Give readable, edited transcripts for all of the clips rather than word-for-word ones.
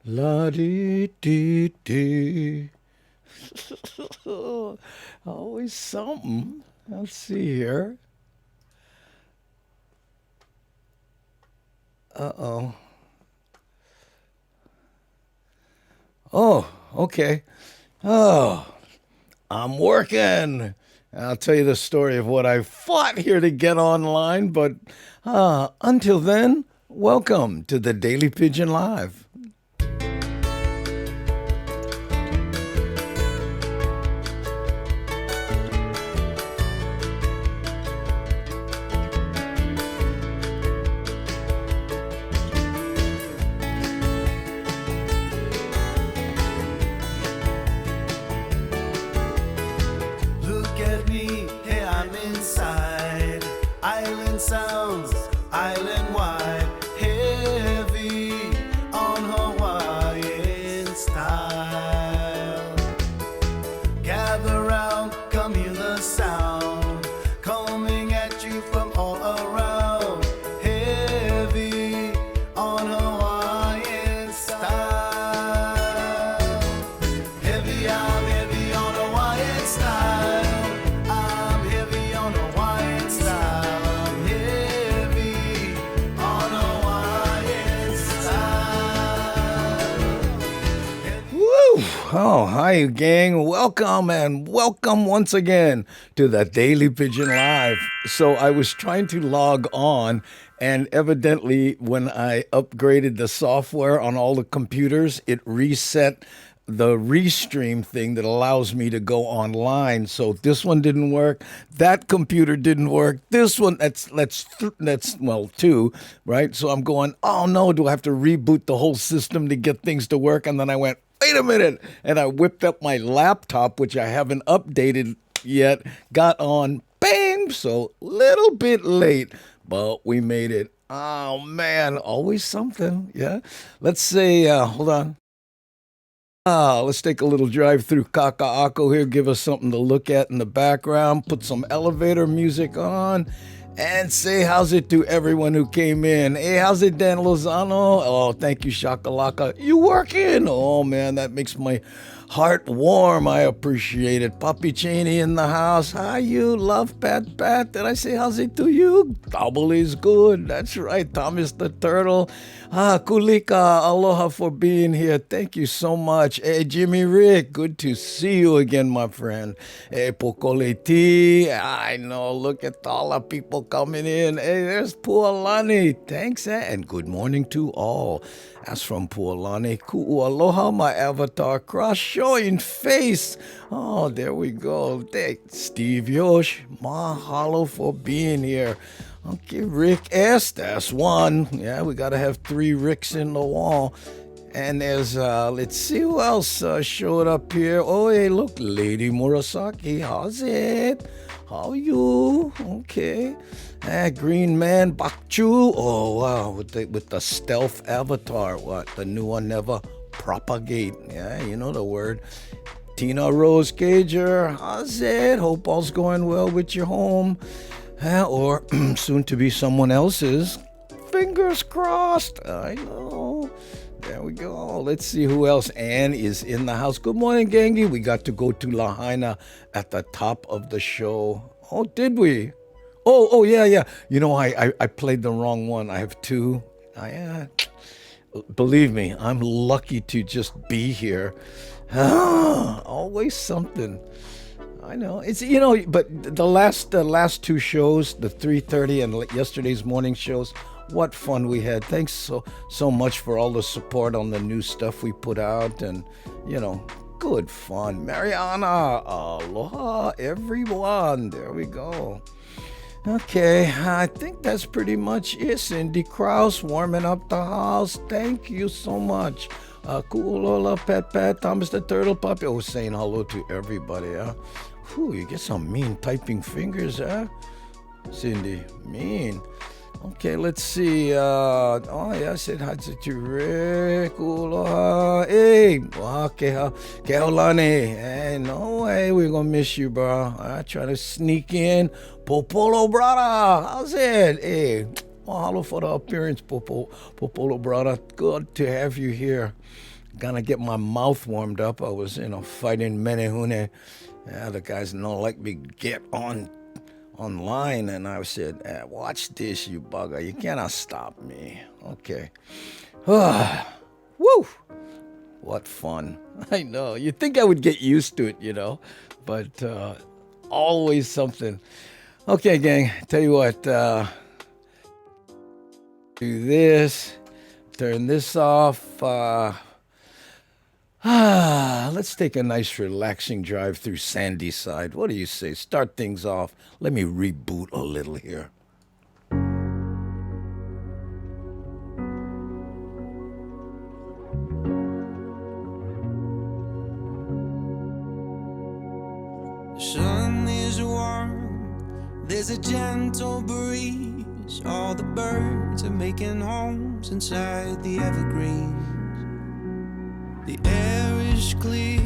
La dee dee dee. Always something. Let's see here. Uh oh. Oh, okay. Oh, I'm working. I'll tell you the story of what I fought here to get online, but until then, welcome to the Daily Pigeon Live. Look at me, hey, I'm inside. Island sounds, island wide, heavy on Hawaiian style. Gather round, come hear the sound, coming at you from all around. Heavy on Hawaiian style. Heavy, I'm heavy on Hawaiian style. I'm heavy on Hawaiian style. I'm heavy on Hawaiian style. Woo! Oh, hi, gang. Welcome and welcome once again to the Daily Pigeon Live. So, I was trying to log on, and evidently, when I upgraded the software on all the computers, it reset the restream thing that allows me to go online. So this one didn't work. That computer didn't work. This one, that's well, two, right? So I'm going, oh no, do I have to reboot the whole system to get things to work? And then I went, wait a minute, and I whipped up my laptop, which I haven't updated yet. Got on, bang. So little bit late, but we made it. Oh man, always something. Yeah. Let's say, hold on. Let's take a little drive through Kaka'ako here, give us something to look at in the background, put some elevator music on, and say how's it to everyone who came in. Hey, how's it, Dan Lozano? Oh, thank you, Shakalaka. You working? Oh, man, that makes my heart warm. I appreciate it. Poppy Cheney in the house. Hi, you love Pat Pat. Did I say how's it to you? Double is good. That's right. Thomas the Turtle. Kulika, aloha for being here. Thank you so much. Hey, Jimmy Rick, good to see you again, my friend. Hey, Pokoleti, I know, look at all the people coming in. Hey, there's Pualani. Thanks, and good morning to all. That's from Pualani. Aloha, my avatar cross showing face. Oh, there we go. Steve Yosh, mahalo for being here. Okay, Rick S. That's one. Yeah, we got to have three Ricks in the wall. And there's, let's see who else showed up here. Oh, hey, look, Lady Murasaki. How's it? How you? Okay. Green Man Bakchu. Oh, wow, with the stealth avatar. What? The new one never propagate. Yeah, you know the word. Tina Rose Cager. How's it? Hope all's going well with your home. Or soon to be someone else's. Fingers crossed. I know. There we go. Let's see who else. Anne is in the house. Good morning, Gangi. We got to go to Lahaina at the top of the show. Oh, did we? Oh, yeah, yeah. You know, I played the wrong one. I have two. Believe me, I'm lucky to just be here. Always something. I know it's but the last two shows, the 3:30 and yesterday's morning shows, what fun we had. Thanks so much for all the support on the new stuff we put out, and good fun. Mariana, aloha everyone. There we go. Okay, I think that's pretty much it. Cindy Kraus warming up the house. Thank you so much. Kuulola, Pat, Thomas the Turtle Puppy. Oh, saying hello to everybody, huh? Whew, you get some mean typing fingers, huh? Cindy, mean. Okay, let's see. Oh, yeah, I said hi to Rick. Aloha. Hey, Keolani. Hey, no way, we're gonna miss you, bro. I try to sneak in. Popolo, brother. How's it? Hey, mahalo for the appearance, Popolo, brother. Good to have you here. gonna get my mouth warmed up. I was, fighting Menehune. Yeah, the guys don't like me get online, and I said, watch this, you bugger. You cannot stop me. Okay. Woo! What fun. I know. You'd think I would get used to it, but always something. Okay, gang, tell you what, do this, turn this off. Let's take a nice relaxing drive through Sandy Side. What do you say? Start things off. Let me reboot a little here. The sun is warm, there's a gentle breeze. All the birds are making homes inside the evergreens. The air is clear,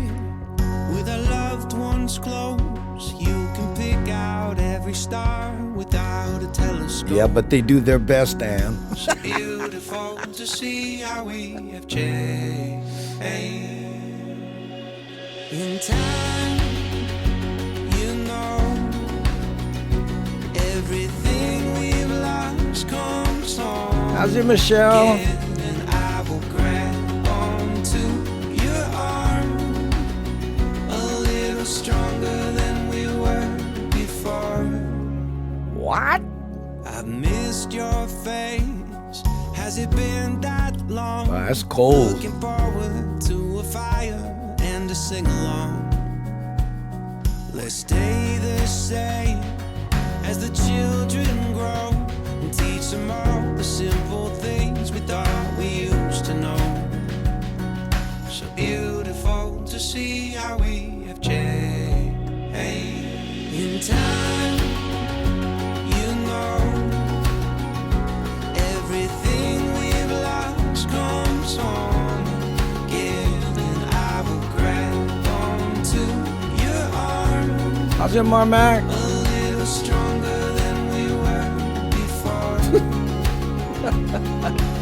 with our loved ones close. You can pick out every star without a telescope. Yeah, but they do their best, Anne. So beautiful to see how we have changed. In time, everything we've lost comes home. How's it, Michelle? And I will grab onto your arm, a little stronger than we were before. What? I've missed your face. Has it been that long? Oh, that's cold. Looking forward to a fire and a sing-along. Let's stay the same as the children grow, and teach them all the simple things we thought we used to know. So beautiful to see how we have changed. In time, everything we've lost comes home again, and I will grab onto your arm. How's it, Marmac? Stronger than we were before.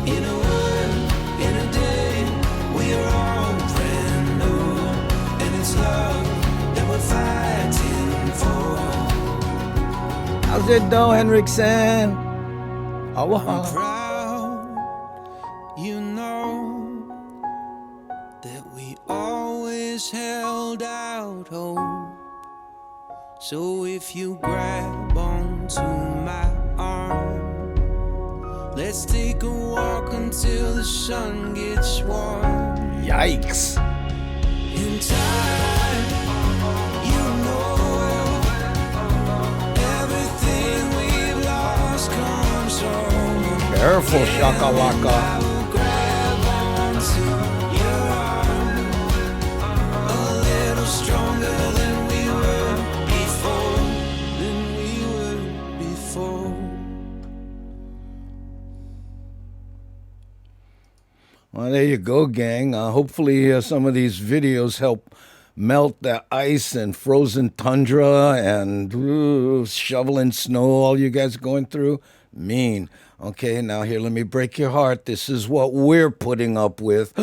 In a word, in a day, we are all brand new, and it's love that we're fighting for. How's it though, Henriksen? I'm proud, that we always held out hope. So if you grab onto my arm, let's take a walk until the sun gets warm. Yikes. In time, everything we've lost comes home. Careful, shakalaka. Well, there you go, gang. Hopefully some of these videos help melt the ice and frozen tundra and shoveling snow all you guys going through. Mean. Okay, now here, let me break your heart. This is what we're putting up with.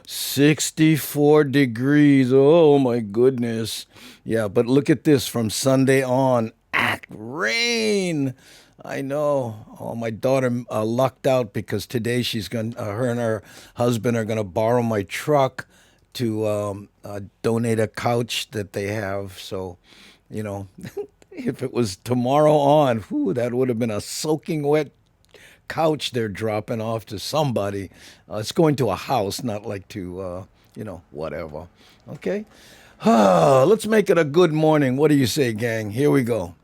64 degrees. Oh, my goodness. Yeah, but look at this from Sunday on. Rain. I know. Oh, my daughter lucked out because today her and her husband are going to borrow my truck to donate a couch that they have. So, if it was tomorrow on, that would have been a soaking wet couch they're dropping off to somebody. It's going to a house, not like to, whatever. Okay? Let's make it a good morning. What do you say, gang? Here we go.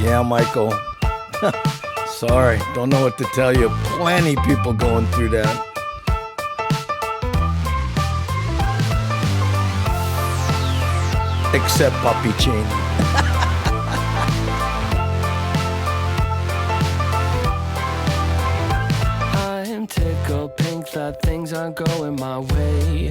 Yeah, Michael. Sorry, don't know what to tell you. Plenty people going through that. Except Puppy Cheney. I'm tickled pink that things aren't going my way.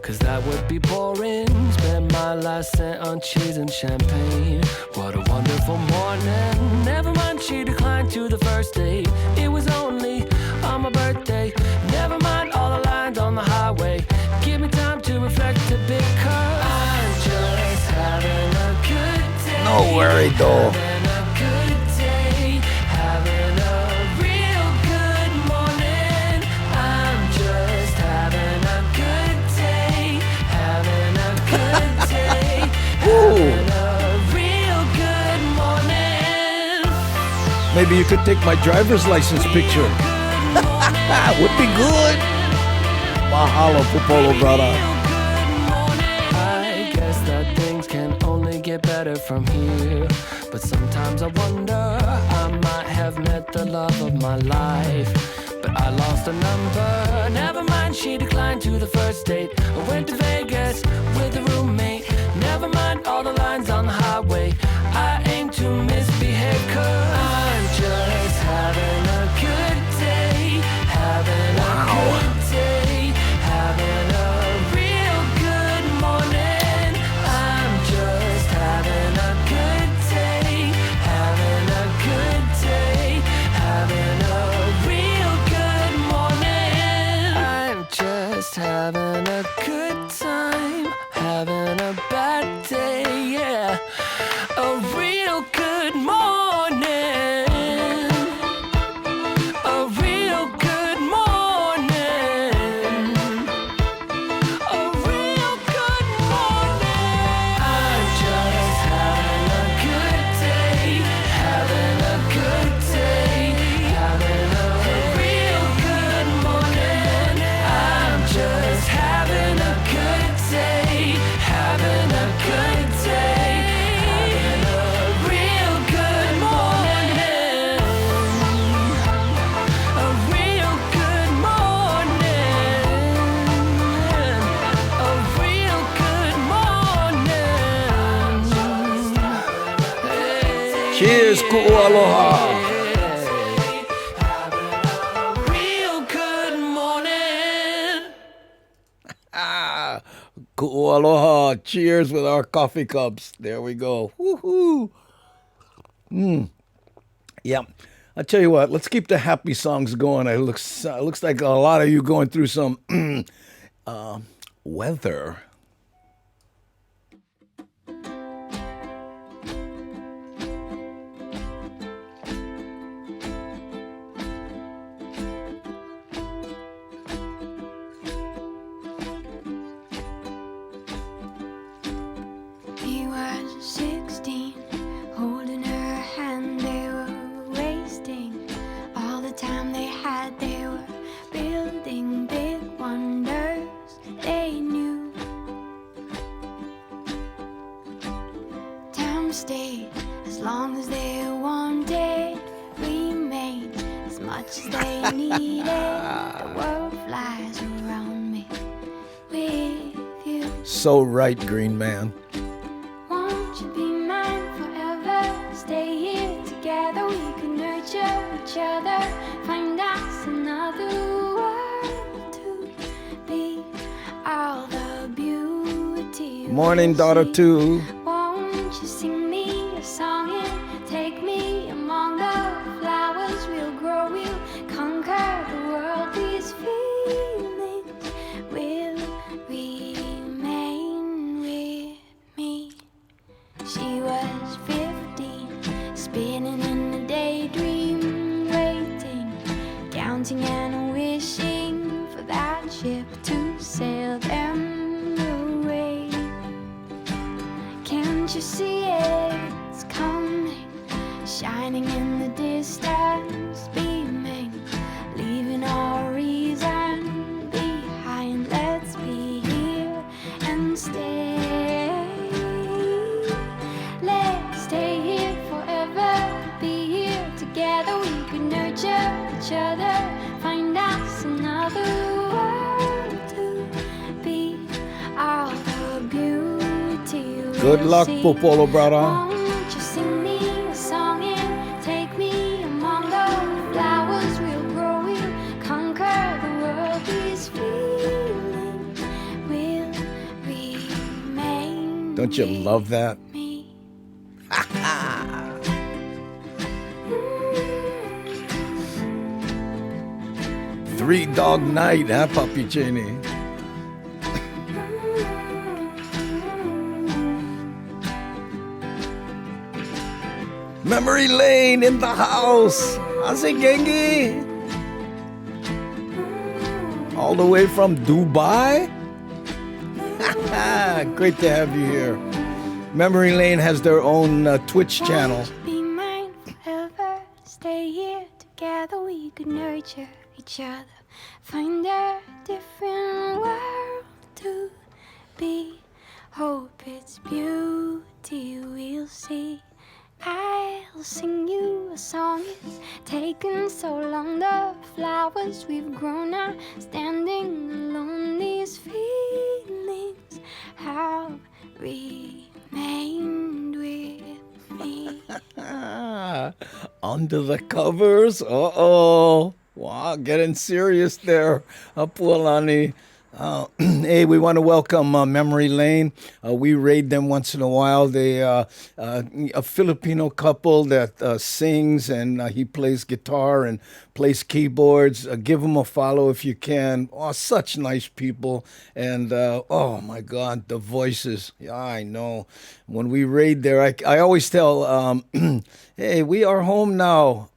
'cause that would be boring. Spend my last cent on cheese and champagne. What a wonderful morning. Never mind, she declined to the first date. It was only on my birthday. Never mind all the lines on the highway. Give me time to reflect a bit, 'cause I'm just having a good day. No worry, though. Having a good day. Having a real good morning. I'm just having a good day. Having a good day. Having a real good morning. Maybe you could take my driver's license picture. Would be good. Mahalo, Popolo, brother. I guess that things can only get better from here. But sometimes I wonder, I might have met the love of my life. But I lost a number. Never mind, she declined to the first date. I went to Vegas with a roommate. Never mind all the lines on the highway. I aim to misbehave, 'cause I'm just having a good day. Having a good day. Having a real good morning. I'm just having a good day. Having a good day. Having a real good morning. I'm just having a good time. Having a bad day, yeah. A real good morning. A real good morning. A real good morning. I'm just having a good day. Having a good day. Having a real good morning. I'm just having a good day. Having a good day. Having a real good morning. A real good morning. A real good morning. Cheers, ku'aloha. Real good morning. Ku'aloha. Cheers with our coffee cups. There we go. Woohoo. Yeah. I'll tell you what, let's keep the happy songs going. It looks like a lot of you going through some weather. He was 16, holding her hand. They were wasting all the time they had. They were building big wonders they knew. Time stayed as long as they wanted, remained as much as they needed. The world flies around me with you. So right, Green Man. Won't you be mine forever? Stay here together, we can nurture each other. Find us another world to be all the beauty. Morning, we'll daughter see. two. Won't you sing me a song and take me among the flowers? We'll grow, we'll conquer the world. These feelings will remain with me. She was 15, spinning in a daydream, waiting, counting and wishing for that ship to sail them away. Can't you see it's coming, shining in the distance, beaming, leaving our reason behind. Let's be here and stay. Let's stay here forever, be here together. We could nurture each other, find us another world to be all the beauty. Good we'll luck, see. Popolo, brother. Won't you sing me a song and take me among the flowers? We'll grow, we'll conquer the world. These feelings will Don't you love that? Me. Three Dog Night, huh, Papi Cheney? Memory Lane in the house. Ase Gengi. All the way from Dubai. Great to have you here. Memory Lane has their own Twitch channel. Won't you be mine forever? Stay here together, we could nurture each other. Find a different world to be. Hope it's beauty we'll see. I'll sing you a song. It's taken so long. The flowers we've grown are standing alone. These feelings have remained with me. Under the covers? Uh-oh. Wow, getting serious there. Apualani. Hey, we want to welcome Memory Lane. We raid them once in a while. They a Filipino couple that sings and he plays guitar and plays keyboards. Give them a follow if you can. Oh, such nice people. And oh my God, the voices. Yeah, I know. When we raid there, I always tell, hey, we are home now.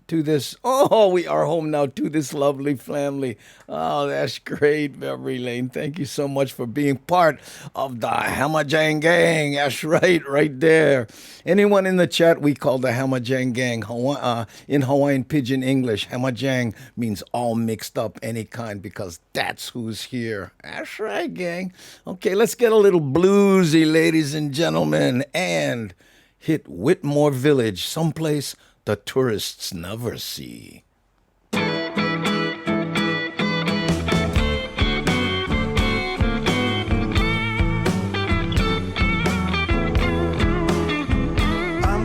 To this, we are home now to this lovely family. Oh, that's great, Memory Lane. Thank you so much for being part of the Hamajang Gang. That's right there. Anyone in the chat, we call the Hamajang Gang. In Hawaiian Pidgin English, Hamajang means all mixed up, any kind, because that's who's here. That's right, gang. Okay, let's get a little bluesy, ladies and gentlemen, and hit Whitmore Village, someplace the tourists never see. I'm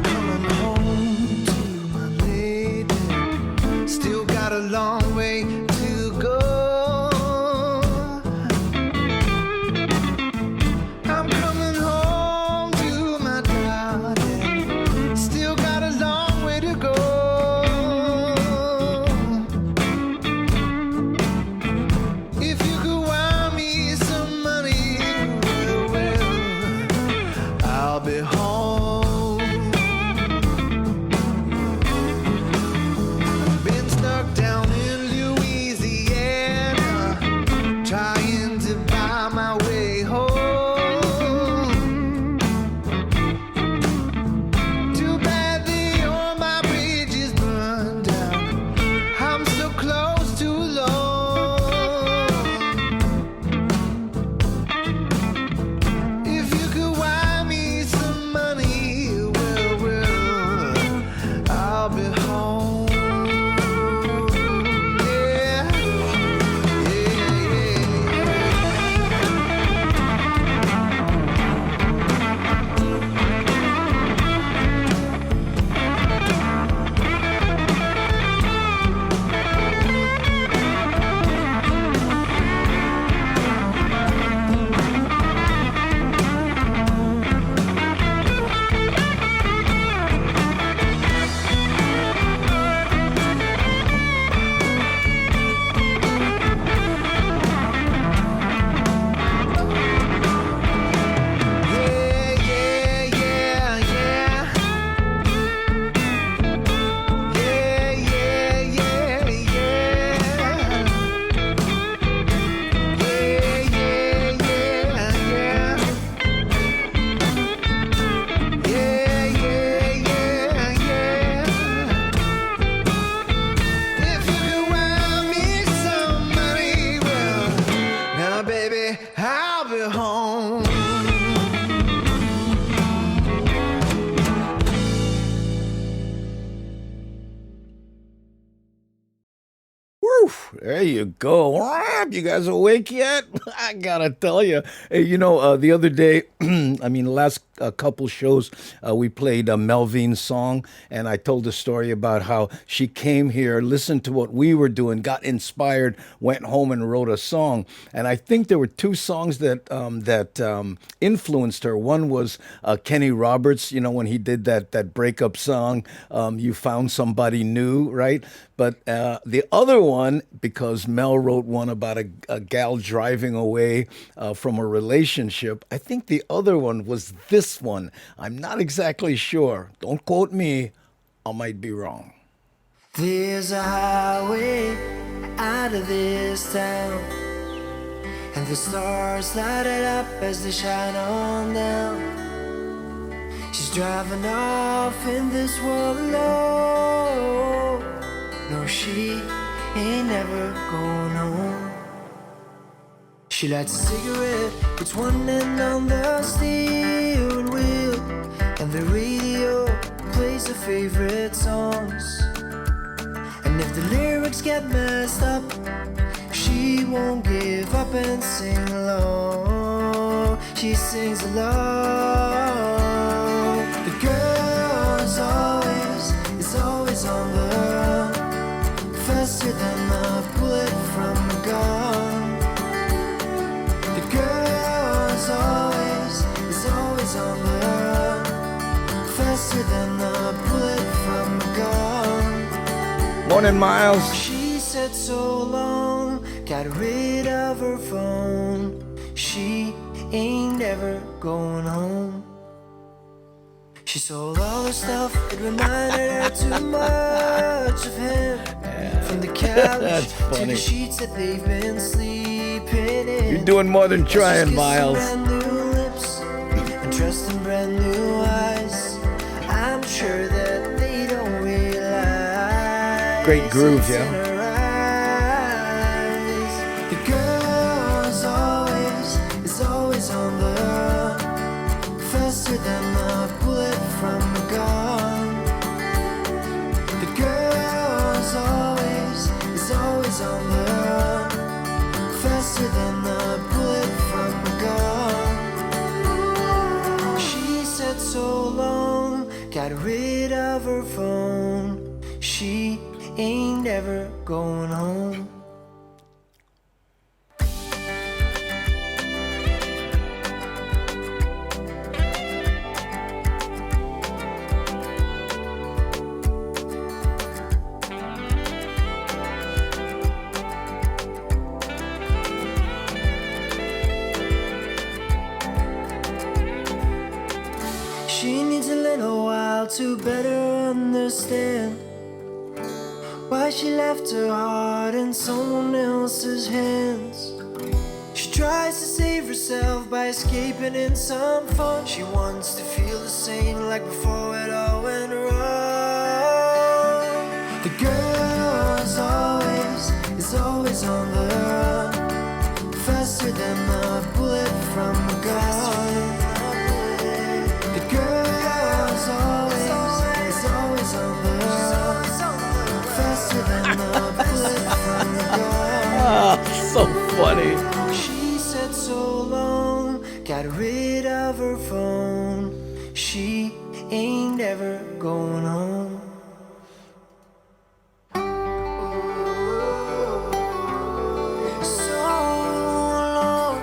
coming home to my lady. Still got a long way to go. I'm coming home to my darling. Still got a long way to go. If you could wire me some money, well, I'll be home. Been stuck down in Louisiana, trying to buy my way home. Too bad all my bridges burned down. I'm so close to alone. If you could wire me some money, well, I'll be home. Yeah, if you could wire me some money, well, now baby, I'll be home. Woo! There you go. You guys awake yet? I gotta tell you. Hey, the other day, I mean, last a couple shows, we played Melvin's song, and I told the story about how she came here, listened to what we were doing, got inspired, went home and wrote a song. And I think there were two songs that influenced her. One was Kenny Roberts, you know, when he did that breakup song, "You Found Somebody New," right? But the other one, because Mel wrote one about a gal driving away from a relationship, I think the other one was this one. I'm not exactly sure. Don't quote me. I might be wrong. There's a highway out of this town, and the stars light it up as they shine on down. She's driving off in this world alone. No, she ain't never going home. She lights a cigarette, puts one end on the steering wheel, and the radio plays her favorite songs. And if the lyrics get messed up, she won't give up and sing along. She sings along. The girl is always on the run, faster than a bullet from a gun. The girl is always on the run, faster than a bullet from a gun. Morning, Miles. She said so long, got rid of her phone. She ain't ever going home. She sold all her stuff, it reminded her too much of him. From the couch to the sheets that they've been sleeping in. You're doing more than trying, Miles. Brand new lips and trust in brand new eyes. I'm sure that they don't realize. Great groove, it's in yeah. her eyes. The girl is always on the run, faster than a bullet from a gun. The girl is always on the run, faster than a bullet from a gun. She said so long, got rid of her phone. She ain't ever going home. She needs a little while to better understand why she left her heart in someone else's hands. She tries to save herself by escaping in some fun. She wants to feel the same like before it all went wrong. The girl is always on the run, faster than a bullet from a gun. The girl is always on the run, faster than a bullet from a gun. Ah, so funny. She said so long, got rid of her phone. She ain't ever going home. So long,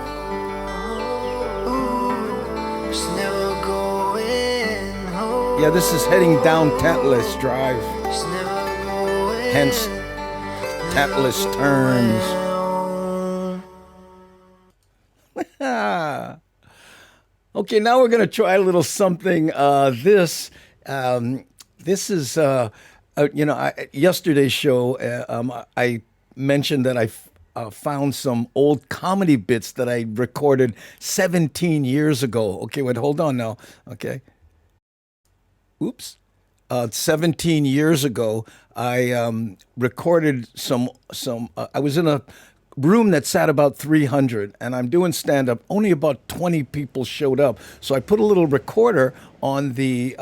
ooh, she's never going home. Yeah, this is heading down Tentless Drive. She's never going Hence, Tentless turns. home. Okay, now we're going to try a little something. This is, yesterday's show, I mentioned that I found some old comedy bits that I recorded 17 years ago. Okay, wait, hold on now. Okay. Oops. 17 years ago, I recorded some. I was in a room that sat about 300, and I'm doing stand-up. Only about 20 people showed up, so I put a little recorder on the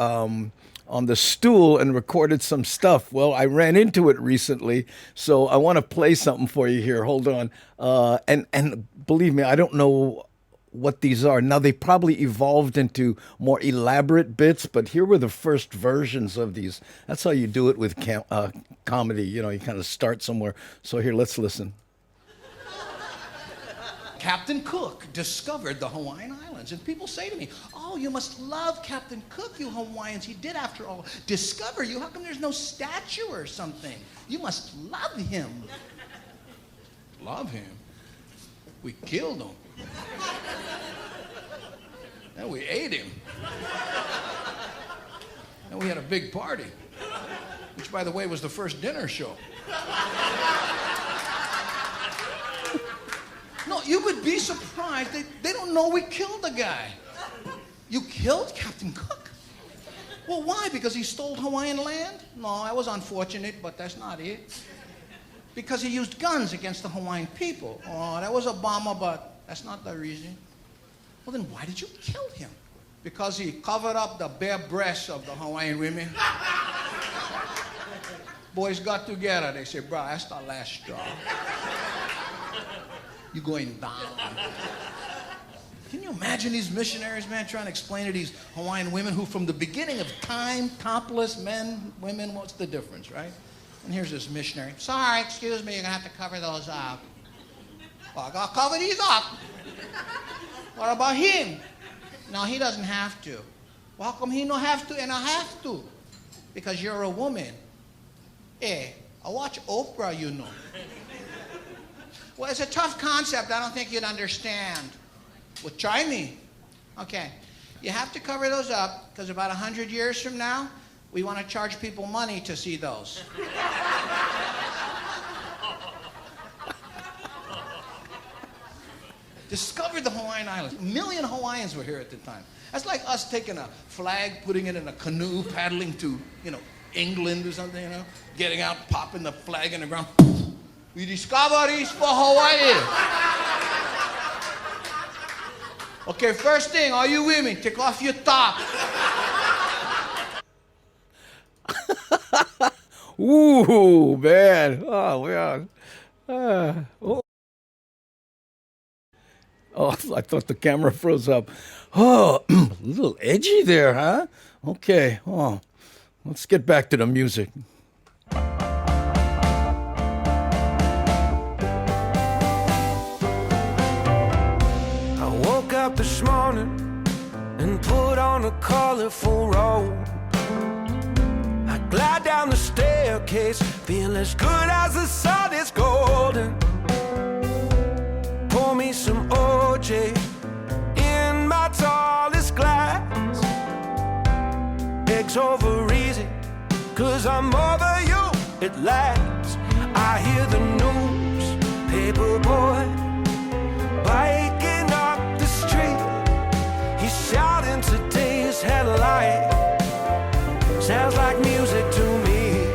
stool and recorded some stuff. Well, I ran into it recently, so I want to play something for you here. Hold on, and believe me, I don't know what these are. Now, they probably evolved into more elaborate bits, but here were the first versions of these. That's how you do it with comedy. You know, you kind of start somewhere. So here, let's listen. Captain Cook discovered the Hawaiian Islands. And people say to me, oh, you must love Captain Cook, you Hawaiians. He did, after all, discover you. How come there's no statue or something? You must love him. Love him? We killed him. And we ate him. And we had a big party, which, by the way, was the first dinner show. No, you would be surprised. They don't know we killed the guy. You killed Captain Cook? Well, why? Because he stole Hawaiian land? No, that was unfortunate, but that's not it. Because he used guns against the Hawaiian people. Oh, that was a bummer, but that's not the reason. Well, then why did you kill him? Because he covered up the bare breasts of the Hawaiian women? Boys got together. They said, bro, that's the last straw. You're going down. Can you imagine these missionaries, man, trying to explain to these Hawaiian women who from the beginning of time, topless men, women, what's the difference, right? And here's this missionary. Sorry, excuse me, you're going to have to cover those up. Well, I got to cover these up. What about him? No, he doesn't have to. Well, how come he don't have to and I have to? Because you're a woman. Hey, I watch Oprah, you know. Well, it's a tough concept. I don't think you'd understand. Well, try me. Okay. You have to cover those up because about 100 years from now, we want to charge people money to see those. Discovered the Hawaiian Islands. 1 million Hawaiians were here at the time. That's like us taking a flag, putting it in a canoe, paddling to, England or something, getting out, popping the flag in the ground. We discovered this for Hawaii. Okay, first thing, all you women, take off your top. Ooh, man. Oh, man. Oh, I thought the camera froze up. Oh, a little edgy there, huh? Okay. Oh, let's get back to the music. This morning and put on a colorful robe. I glide down the staircase, feel as good as the sun is golden. Pour me some OJ in my tallest glass. Eggs over easy, 'cause I'm over you at last. I hear the news, paper boy, biking up the street. He's shouting today's headline. Sounds like music to me.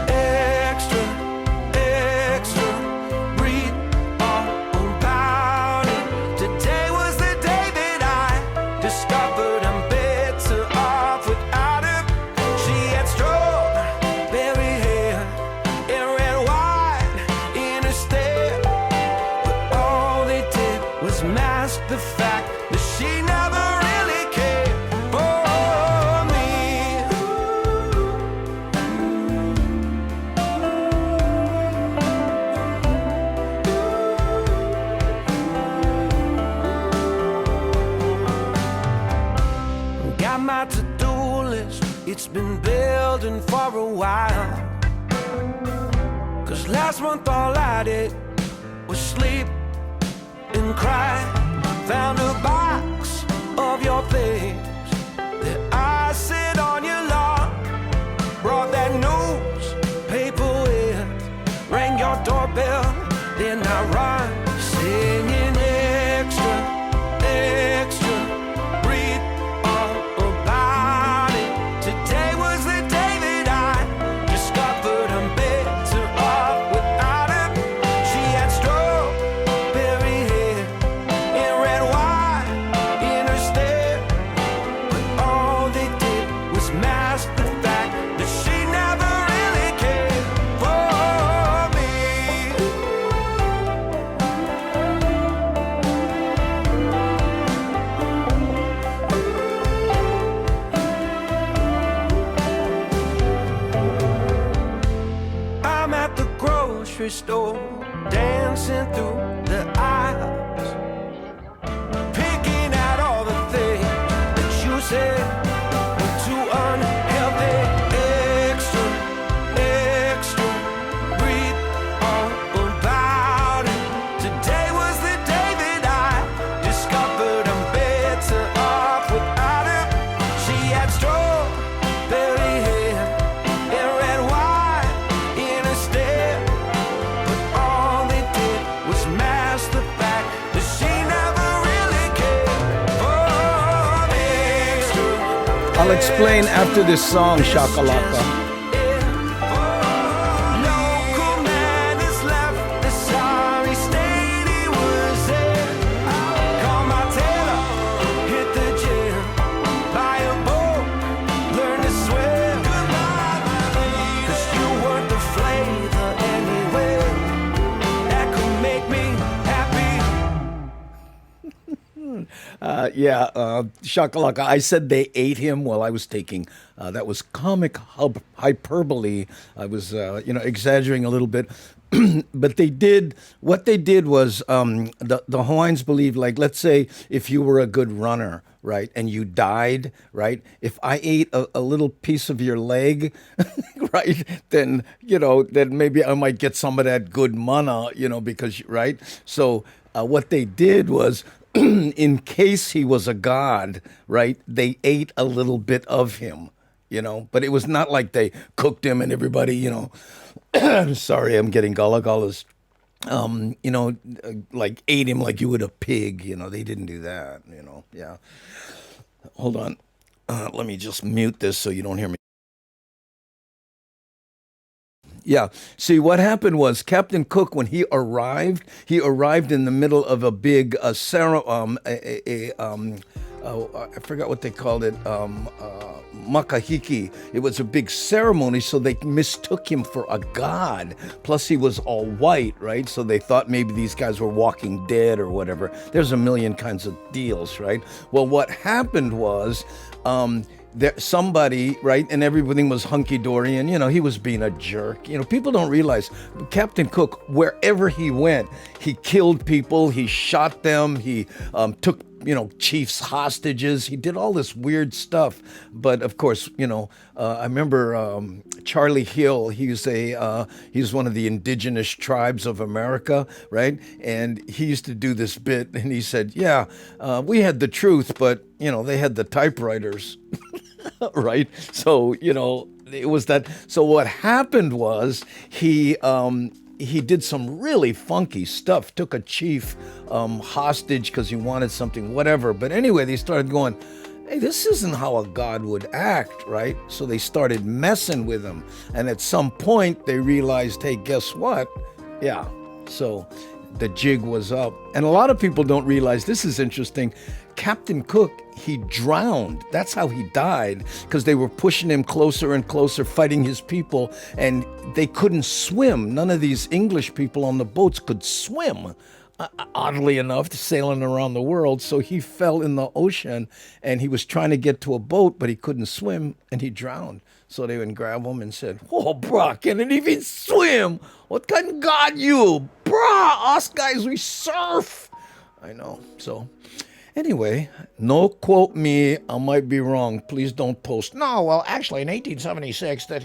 Extra, extra, read all about it. Today was the day that I discovered I'm better off without her. She had strawberry hair and red wine in her stare. But all they did was mask the fact that she never really cared for me. Got my to-do list, it's been building for a while. 'Cause last month all I did was sleep and cry. Found a box of your things that I sit on your lawn. Brought that newspaper with, rang your doorbell, then I run singing extra, extra, read all about it. Today was the day that I discovered I'm better off without her. She had strawberry hair and red wine grocery store, dancing through the aisles, picking out all the things that you said were too unhealthy. Extra, extra, read all about it. Today was the day that I discovered I'm better off without her. She had strawberry hair and red wine in her stare, but all they did was mask the fact that she never really cared for me. Extra, I'll explain after this song, Shakalaka. local man is left the sorry state he was in. Call my tailor, hit the gym, buy a boat, learn to swim. Cause you weren't the flavor anyway that could make me happy. Shakalaka. I said they ate him while I was taking. That was comic hyperbole. I was, exaggerating a little bit. But they did, what they did was, the Hawaiians believed, like, let's say if you were a good runner, right, and you died, right, if I ate a little piece of your leg, right, then, then maybe I might get some of that good mana, because, right? So what they did was, in case he was a god, right, they ate a little bit of him, but it was not like they cooked him and everybody, sorry, I'm getting gullah-gullahs, like ate him like you would a pig, they didn't do that, yeah. Hold on. Let me just mute this so you don't hear me. Yeah. See, what happened was Captain Cook, when he arrived in the middle of a big I forgot what they called it, makahiki. It was a big ceremony, so they mistook him for a god. Plus, he was all white, right? So they thought maybe these guys were walking dead or whatever. There's a million kinds of deals, right? Well, what happened was, somebody, right, and everything was hunky-dory, and, he was being a jerk. People don't realize Captain Cook, wherever he went, he killed people, he shot them, he took, chiefs hostages, he did all this weird stuff. But, of course, I remember Charlie Hill, he's one of the indigenous tribes of America, right? And he used to do this bit, and he said, we had the truth, but, they had the typewriters. Right? So, it was that. So what happened was he did some really funky stuff, took a chief hostage because he wanted something, whatever. But anyway, they started going, hey, this isn't how a god would act, right? So they started messing with him. And at some point, they realized, hey, guess what? Yeah. So the jig was up. And a lot of people don't realize, this is interesting, Captain Cook, he drowned. That's how he died, because they were pushing him closer and closer, fighting his people, and they couldn't swim. None of these English people on the boats could swim, oddly enough, sailing around the world. So he fell in the ocean, and he was trying to get to a boat, but he couldn't swim, and he drowned. So they would grab him and said, "Oh, brah, can't even swim. What kind of god you? Brah, us guys, we surf." I know. So anyway, no quote me. I might be wrong. Please don't post. No, well, actually, in 1876, that,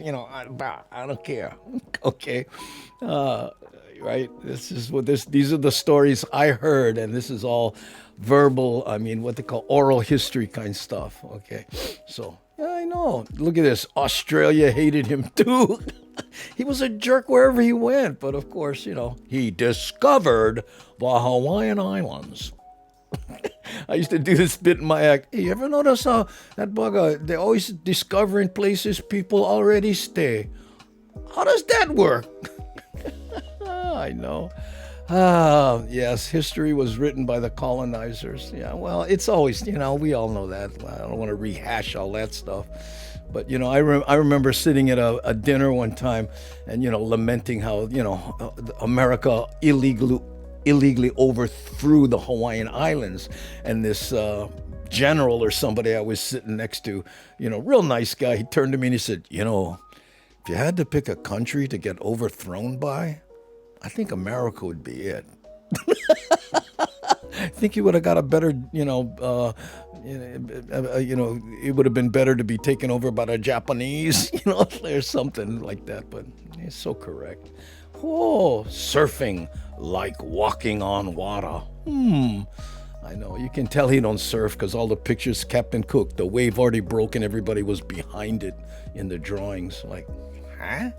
I don't care. Okay. Right. These are the stories I heard, and this is all verbal. I mean, what they call oral history kind of stuff. Okay. So, yeah, I know. Look at this. Australia hated him too. He was a jerk wherever he went. But of course, he discovered the Hawaiian Islands. I used to do this bit in my act. Hey, you ever notice how that bugger, they're always discovering places people already stay? How does that work? I know. Yes, history was written by the colonizers. Yeah, well, it's always, we all know that. I don't want to rehash all that stuff. But, I remember sitting at a dinner one time and, lamenting how, America illegally overthrew the Hawaiian Islands. And this general or somebody I was sitting next to, real nice guy, he turned to me and he said, if you had to pick a country to get overthrown by, I think America would be it. I think he would have got a better, it would have been better to be taken over by the Japanese, or something like that. But he's so correct. Oh, surfing like walking on water. I know. You can tell he don't surf because all the pictures Captain Cook, the wave already broke and everybody was behind it in the drawings. Like, huh?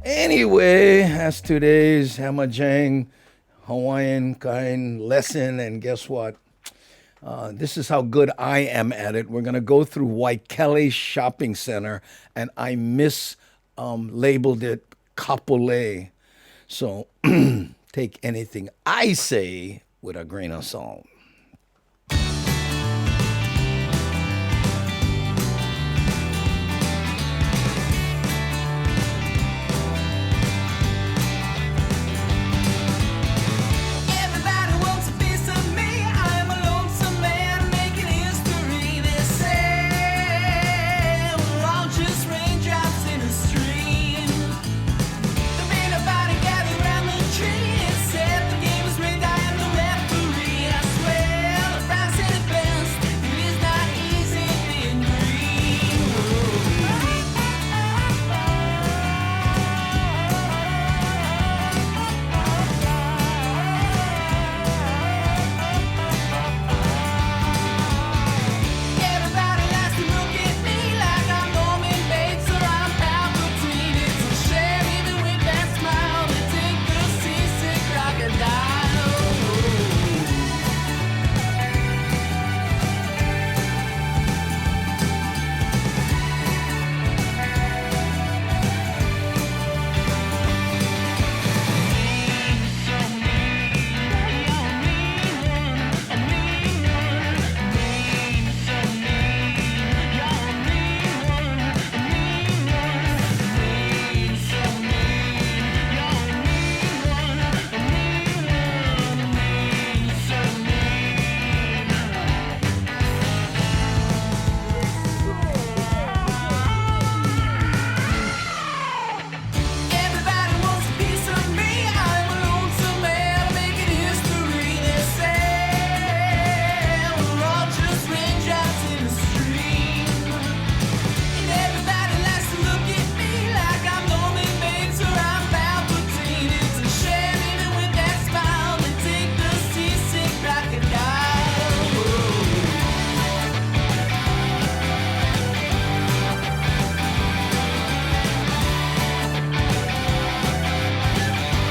Anyway, that's today's Hamajang Hawaiian kind lesson. And guess what? This is how good I am at it. We're going to go through Waikele Shopping Center, and I mislabeled it Kapolei. So take anything I say with a grain of salt.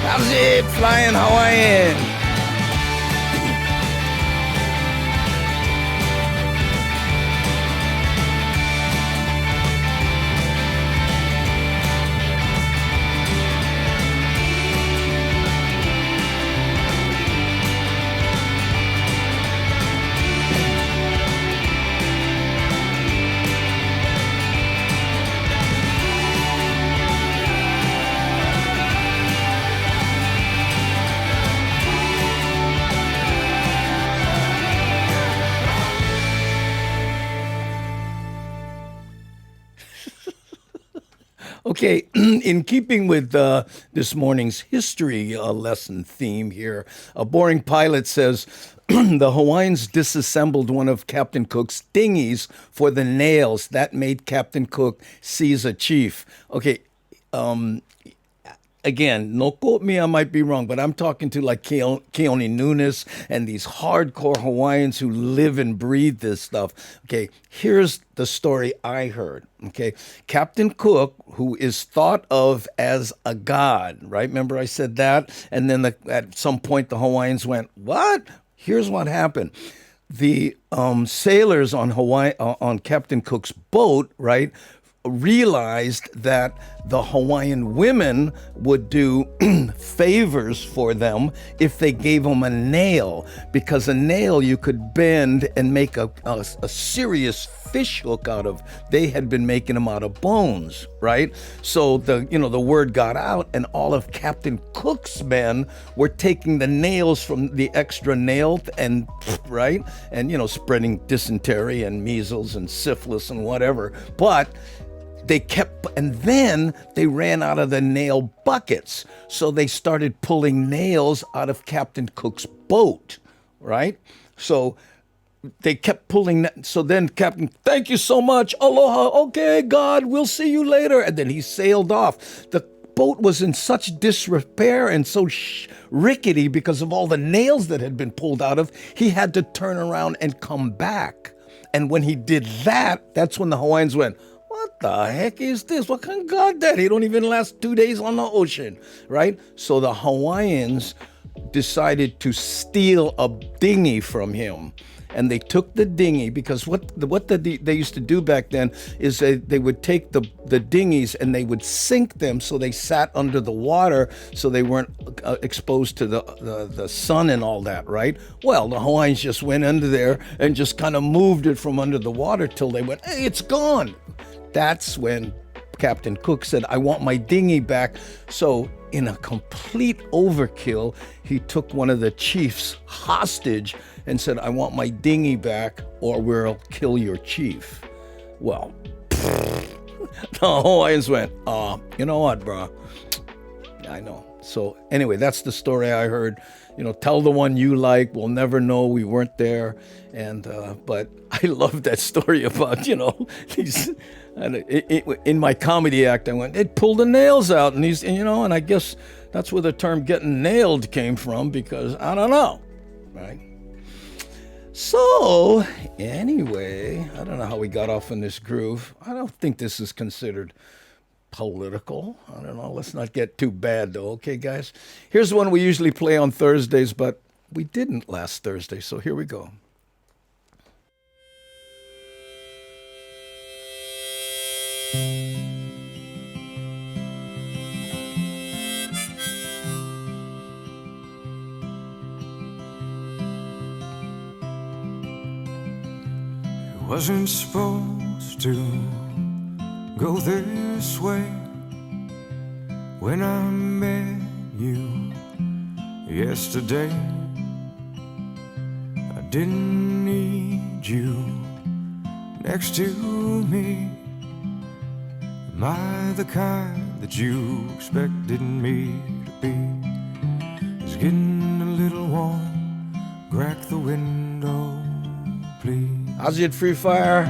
How's it, flying Hawaiian? Okay, in keeping with this morning's history lesson theme here, a boring pilot says the Hawaiians disassembled one of Captain Cook's dinghies for the nails. That made Captain Cook seize a chief. Okay, again, no quote me, I might be wrong, but I'm talking to like Keone Nunes and these hardcore Hawaiians who live and breathe this stuff. Okay, here's the story I heard. Okay, Captain Cook, who is thought of as a god, right? Remember I said that? And then at some point the Hawaiians went, what? Here's what happened. The sailors on on Captain Cook's boat, right, realized that the Hawaiian women would do favors for them if they gave them a nail, because a nail you could bend and make a serious fish hook out of. They had been making them out of bones, right? So the word got out, and all of Captain Cook's men were taking the nails from the extra nail and right, and spreading dysentery and measles and syphilis and whatever. But they kept, and then they ran out of the nail buckets. So they started pulling nails out of Captain Cook's boat, right? So they kept pulling that. So then Captain, thank you so much. Aloha. Okay, God, we'll see you later. And then he sailed off. The boat was in such disrepair and so rickety because of all the nails that had been pulled out of, he had to turn around and come back. And when he did that, that's when the Hawaiians went, what the heck is this? What kind of God that? He don't even last 2 days on the ocean, right? So the Hawaiians decided to steal a dinghy from him. And they took the dinghy because they used to do back then is they would take the dinghies and they would sink them so they sat under the water so they weren't exposed to the sun and all that, right? Well, the Hawaiians just went under there and just kind of moved it from under the water till they went, hey, it's gone. That's when Captain Cook said, I want my dinghy back. So in a complete overkill, he took one of the chiefs hostage and said, I want my dinghy back or we'll kill your chief. Well, the Hawaiians went, you know what, bro? I know. So anyway, that's the story I heard. Tell the one you like. We'll never know. We weren't there. And but I love that story about, these. And in my comedy act, I went, they pulled the nails out. And I guess that's where the term getting nailed came from because I don't know. Right? So anyway, I don't know how we got off in this groove. I don't think this is considered political. I don't know. Let's not get too bad, though. Okay, guys? Here's one we usually play on Thursdays, but we didn't last Thursday, so here we go. Wasn't supposed to go this way. When I met you yesterday, I didn't need you next to me. Am I the kind that you expected me to be? It's getting a little warm. Crack the window, please. How's it, Free Fire?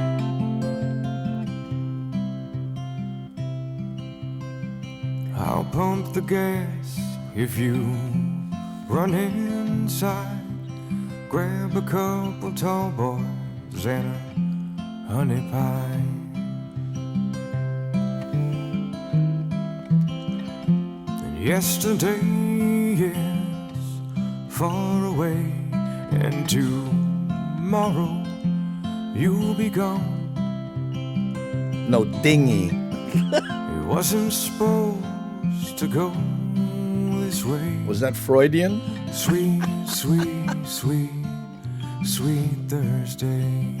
I'll pump the gas if you run inside. Grab a couple tall boys and a honey pie. And yesterday is far away, and tomorrow you'll be gone. No, dinghy. It wasn't supposed to go this way. Was that Freudian? Sweet, sweet, sweet, sweet Thursday.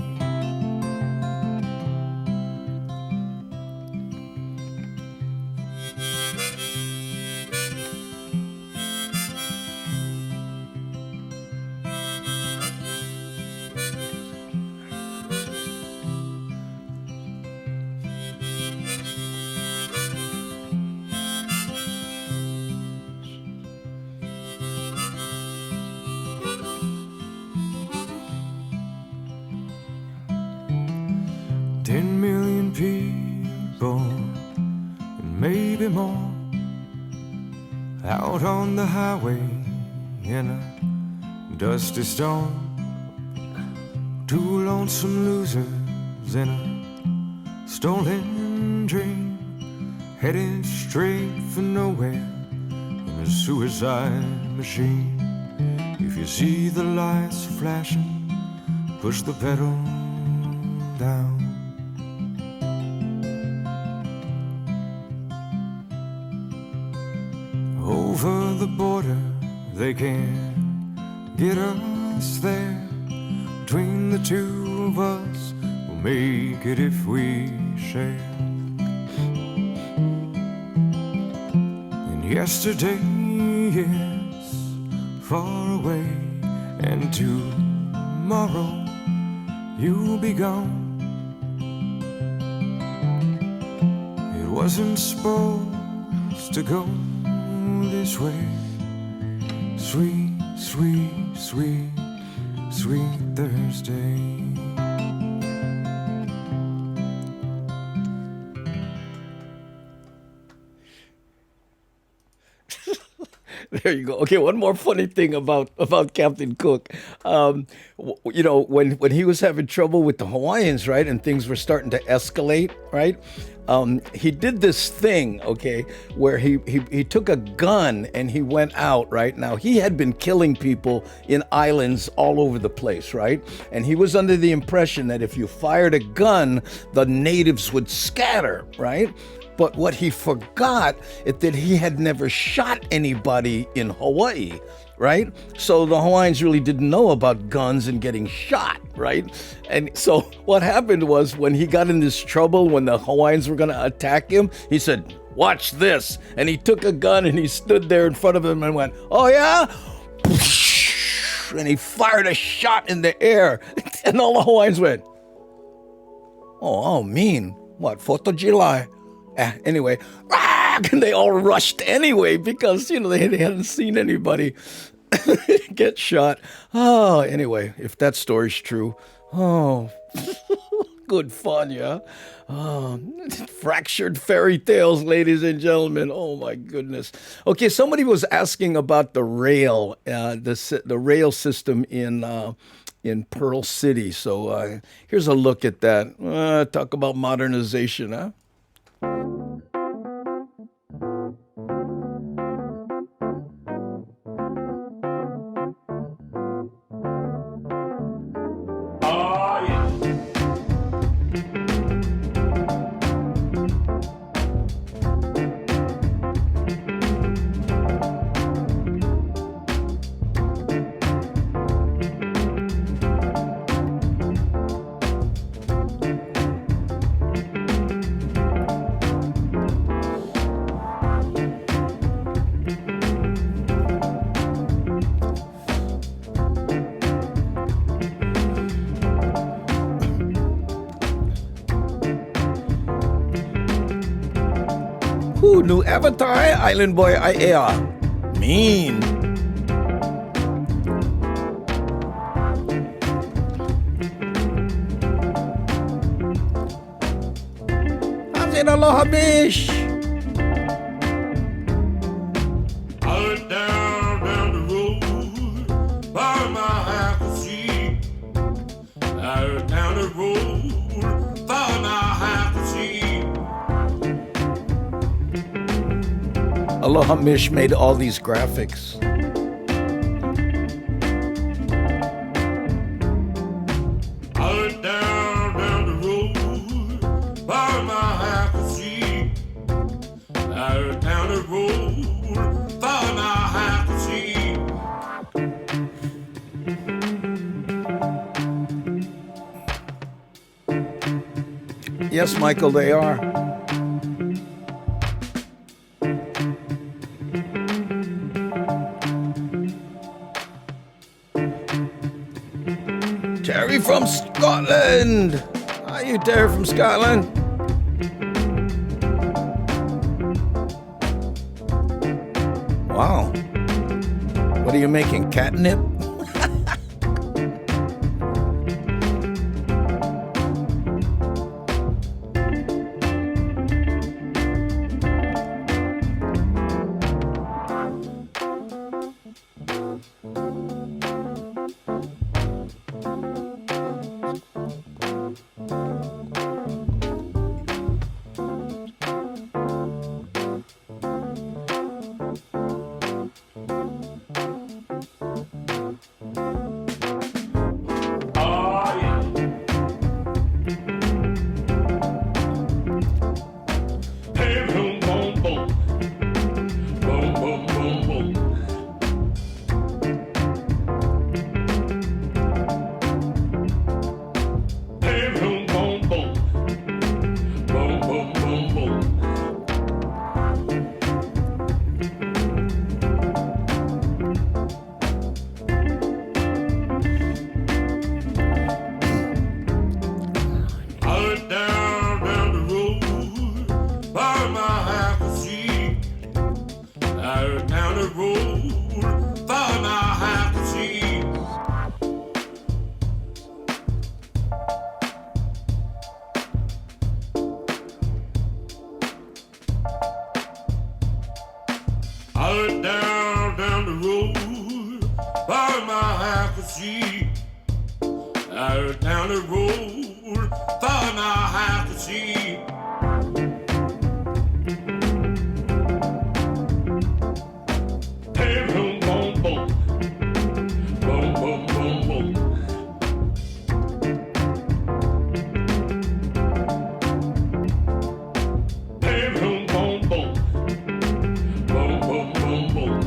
People, and maybe more, out on the highway in a dusty storm. Two lonesome losers in a stolen dream, headed straight for nowhere in a suicide machine. If you see the lights flashing, push the pedal down. Over the border, they can't get us there. Between the two of us, we'll make it if we share. And yesterday is far away, and tomorrow you'll be gone. wasn't supposed to go this way. Sweet, sweet, sweet, sweet Thursday. There you go. Okay, one more funny thing about Captain Cook. You know, when he was having trouble with the Hawaiians, right, and things were starting to escalate, right? He did this thing, okay, where he took a gun and he went out, right? Now, he had been killing people in islands all over the place, right? And he was under the impression that if you fired a gun, the natives would scatter, right? But what he forgot is that he had never shot anybody in Hawaii, right? So the Hawaiians really didn't know about guns and getting shot, right? And so what happened was when he got in this trouble, when the Hawaiians were going to attack him, he said, "Watch this." And he took a gun and he stood there in front of them and went, "Oh yeah?" And he fired a shot in the air. And all the Hawaiians went, oh, mean. What, 4th of July? Anyway, and they all rushed anyway because, you know, they hadn't seen anybody get shot. Oh, anyway, if that story's true, oh, good fun, yeah? Oh, fractured fairy tales, ladies and gentlemen. Oh, my goodness. Okay, somebody was asking about the rail, the rail system in Pearl City. So here's a look at that. Talk about modernization, huh? New avatar, Island Boy, mean. I said aloha bish. I went down the road by my apple tree. I went down the road by my apple tree. Aloha Mish made all these graphics. I went down the road by my apple tree. I went down the road by my apple tree. Yes, Michael, they are. Terry from Scotland. Are you Terry from Scotland? Wow. What are you making? Catnip? see. Out down the road, thought I have to see. Hey, boom, boom, boom. Boom, boom, boom, boom. Hey, boom, boom, boom. Boom, boom, boom, boom.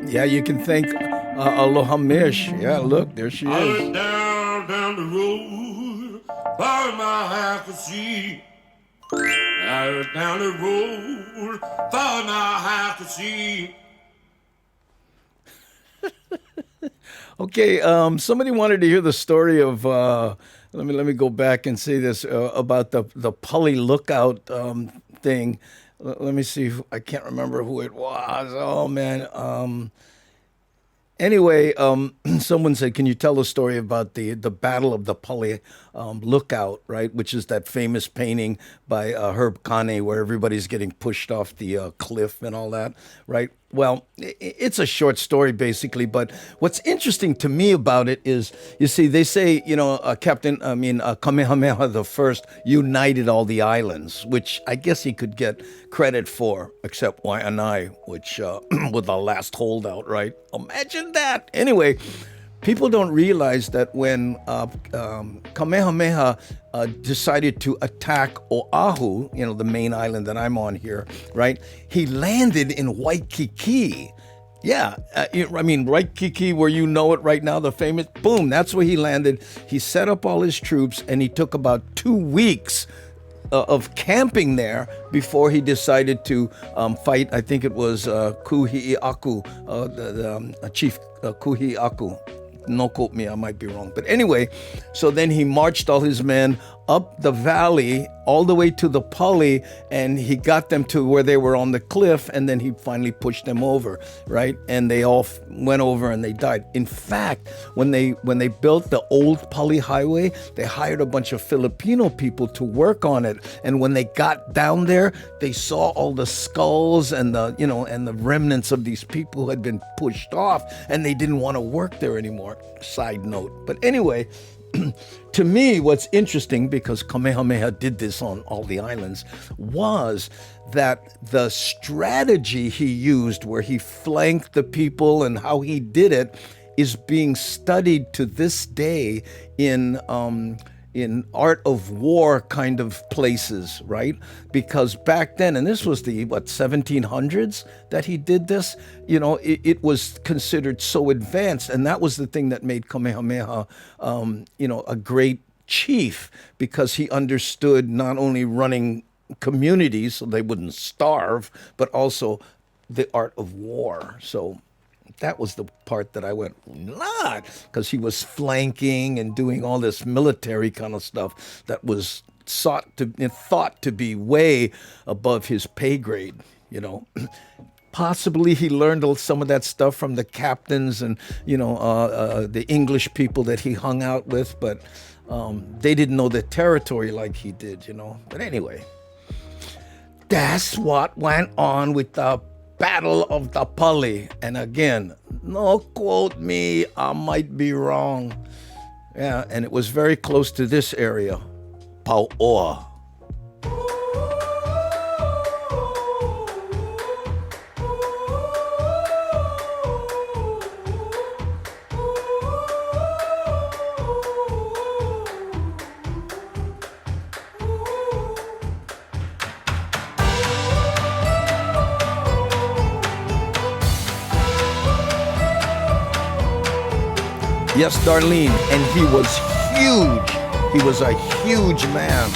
Yeah, you can thank Aloha Mish. Yeah, look, there she I is. went down the road, thought I have to see. I went down the road, thought I have to see. Okay, somebody wanted to hear the story of. Let me go back and say this about the Pully Lookout thing. Let me see. I can't remember who it was. Oh man. Anyway, someone said, "Can you tell the story about the Battle of the Pully Lookout?" Right, which is that famous painting by Herb Kane where everybody's getting pushed off the cliff and all that. Right. Well, it's a short story basically, but what's interesting to me about it is, you see, they say, Kamehameha the First united all the islands, which I guess he could get credit for, except Waianae, which with the last holdout, right? Imagine that. Anyway, people don't realize that when Kamehameha decided to attack Oahu, the main island that I'm on here, right? He landed in Waikiki. Yeah, Waikiki, where you know it right now, the famous, boom, that's where he landed. He set up all his troops, and he took about 2 weeks of camping there before he decided to fight. I think it was Kuhiaku, Chief Kuhiaku. No quote me, I might be wrong. But anyway, so then he marched all his men up the valley all the way to the Pully, and he got them to where they were on the cliff, and then he finally pushed them over, right? And they all went over and they died. In fact, when they built the old Pully Highway, they hired a bunch of Filipino people to work on it. And when they got down there, they saw all the skulls and the remnants of these people who had been pushed off, and they didn't want to work there anymore. Side note. But anyway, to me, what's interesting, because Kamehameha did this on all the islands, was that the strategy he used, where he flanked the people and how he did it, is being studied to this day in art of war kind of places, right? Because back then, and this was the 1700s that he did this, it was considered so advanced, and that was the thing that made Kamehameha a great chief, because he understood not only running communities so they wouldn't starve, but also the art of war. So that was the part that I went, not, because he was flanking and doing all this military kind of stuff that was thought to be way above his pay grade, Possibly he learned some of that stuff from the captains and, the English people that he hung out with, but they didn't know the territory like he did, But anyway, that's what went on with the Battle of the Pully. And again, no quote me, I might be wrong. Yeah, and it was very close to this area, Pauoa. Yes, Darlene, and he was huge. He was a huge man.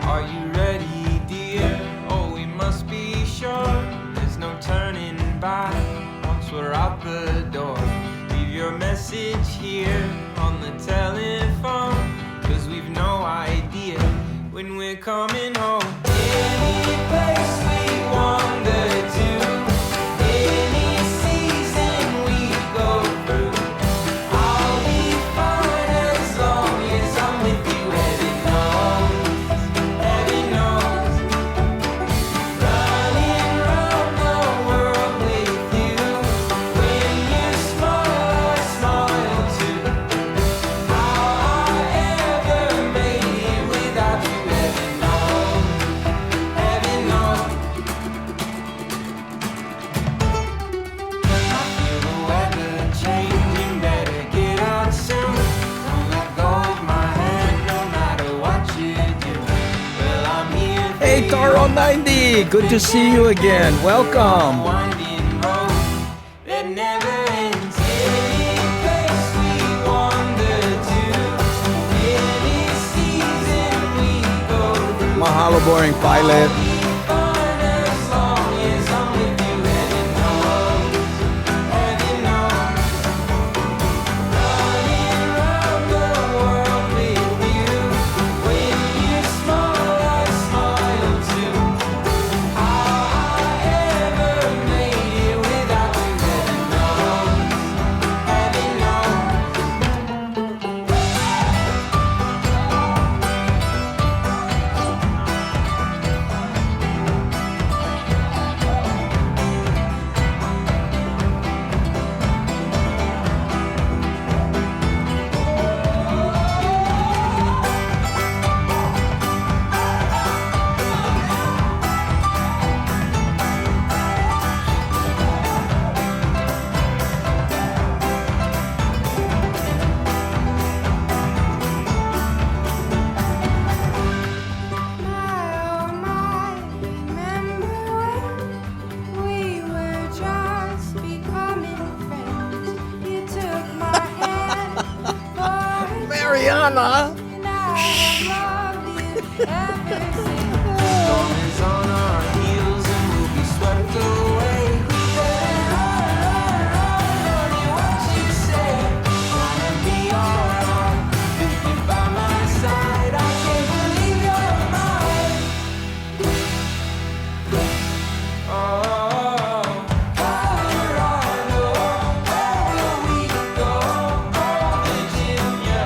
Are you ready, dear? Oh, we must be sure. There's no turning back once we're out the door. Leave your message here on the telephone, 'cause we've no idea when we're coming home. Any place we wander to, any season we go through, I'll be fine as long as I'm with you. Oh, 90. Good to see you again. Welcome. Winding road that never ends. Any place we wander to, any season we go through. Mahalo, boring pilot. Be fun as long as I'm with you. Heaven knows, heaven knows. Running round the world with you. When you smile, I smile too. How I ever made it without you. Heaven knows, heaven knows. We were just becoming friends. You took my hand for Mariana. and I have loved you ever since. Storm is on our heels and we'll be swept away. We better run, what you say. Wanna be alright with you by my side. I can't believe you're mine. Oh, Colorado, where will we go? Oh, Virginia,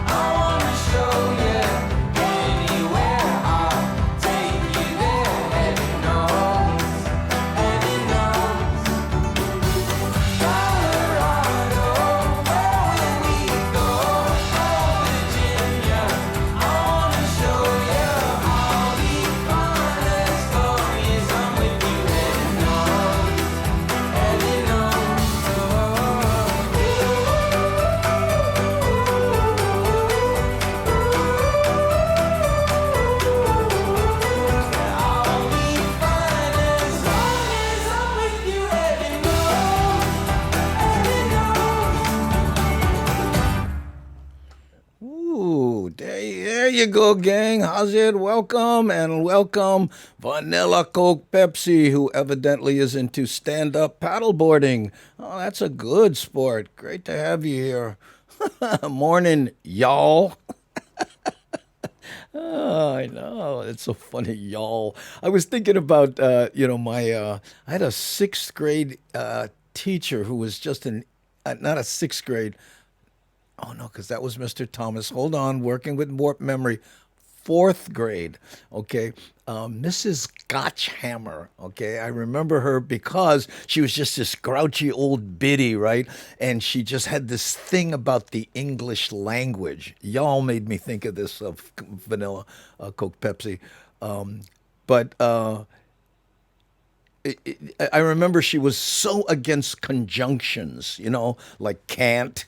I wanna show you. Anywhere I'll take you there. Heaven knows, heaven knows. Colorado, where will we go? Oh, Virginia, I wanna show you. I'll be fine as long as I'm with you. Heaven knows, heaven knows. I'll be fine as long as I'm with you. Heaven knows, heaven knows. Ooh, there you go, gang. How's it? Welcome and welcome Vanilla Coke Pepsi, who evidently is into stand-up paddleboarding. Oh, that's a good sport. Great to have you here. Morning, y'all. Oh, I know. It's so funny, y'all. I was thinking about, I had a sixth grade teacher who was just not a sixth grade. Oh, no, because that was Mr. Thomas. Hold on, working with warped memory. Fourth grade, okay? Mrs. Gotchhammer, okay? I remember her because she was just this grouchy old biddy, right? And she just had this thing about the English language. Y'all made me think of this of vanilla Coke Pepsi. But I remember she was so against conjunctions, like can't.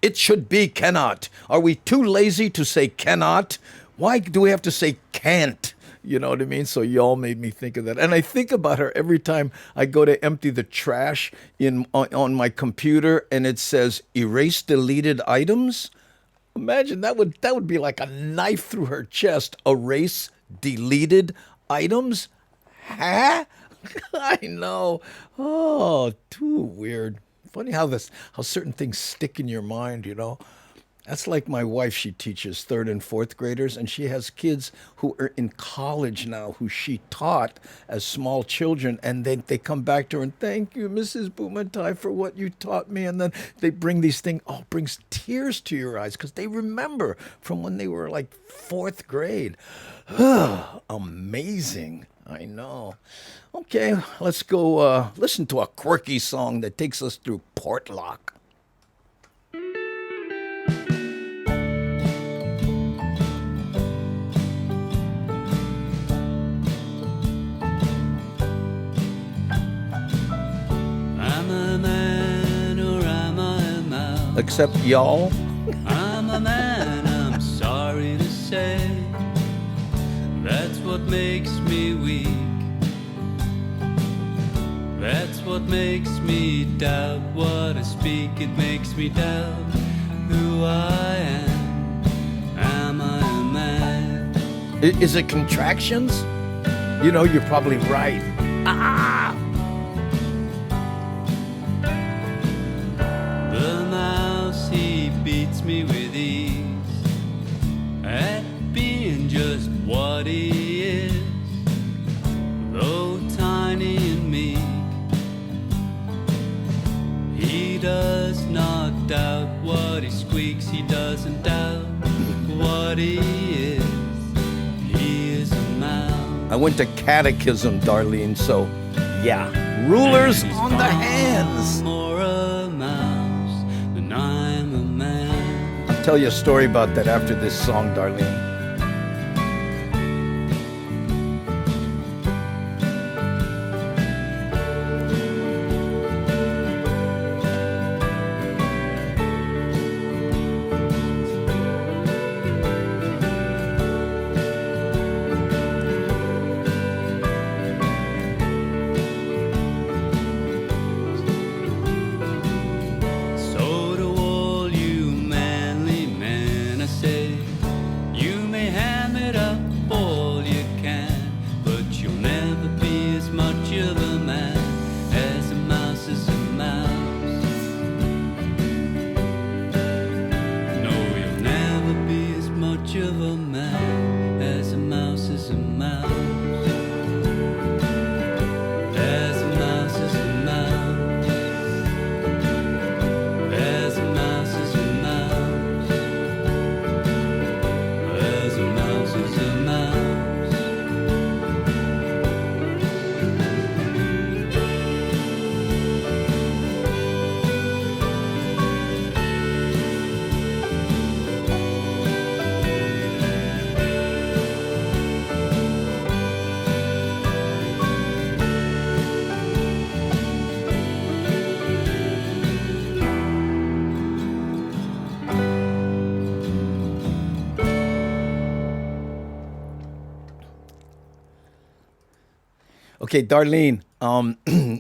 It should be cannot. Are we too lazy to say cannot? Why do we have to say can't? You know what I mean? So y'all made me think of that. And I think about her every time I go to empty the trash on my computer and it says erase deleted items. Imagine that would be like a knife through her chest. Erase deleted items? Huh? I know. Oh, too weird. Funny how certain things stick in your mind. That's like my wife. She teaches third and fourth graders, and she has kids who are in college now who she taught as small children, and they come back to her and thank you, Mrs. Bumatai, for what you taught me. And then they bring these things, brings tears to your eyes because they remember from when they were like fourth grade. Amazing. I know. Okay, let's go listen to a quirky song that takes us through Portlock. I'm a man or am I a mouse? Except y'all. I'm a man, I'm sorry to say. That's what makes me weak. That's what makes me doubt what I speak. It makes me doubt who I am. Am I a man? Is it contractions? You know, you're probably right. Ah! The mouse, he beats me with ease at being just what he is. Though tiny and meek, he does not doubt what he squeaks. He doesn't doubt what he is. He is a mouse. I went to catechism, Darlene, so yeah. Rulers He's on the far hands. more a mouse than I'm a man. I'll tell you a story about that after this song, Darlene. So to all you manly men, I say, you may ham it up all you can, but you'll never be as much of a man as a mouse is a mouse. No, you'll never be as much of a man as a mouse is a mouse. As a mouse is a mouse. As a mouse is a mouse. As a mouse is a mouse. Okay, Darlene.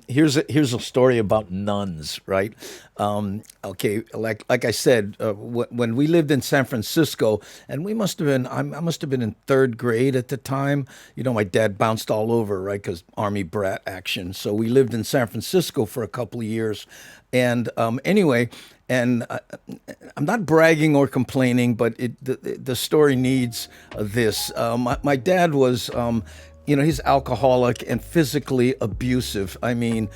Here's a story about nuns, right? Okay, like I said, when we lived in San Francisco, and we must have been, I must have been in third grade at the time. You know, my dad bounced all over, right? Because Army brat action. So we lived in San Francisco for a couple of years, and anyway. And I'm not bragging or complaining, but the story needs this. My dad was, he's alcoholic and physically abusive. I mean,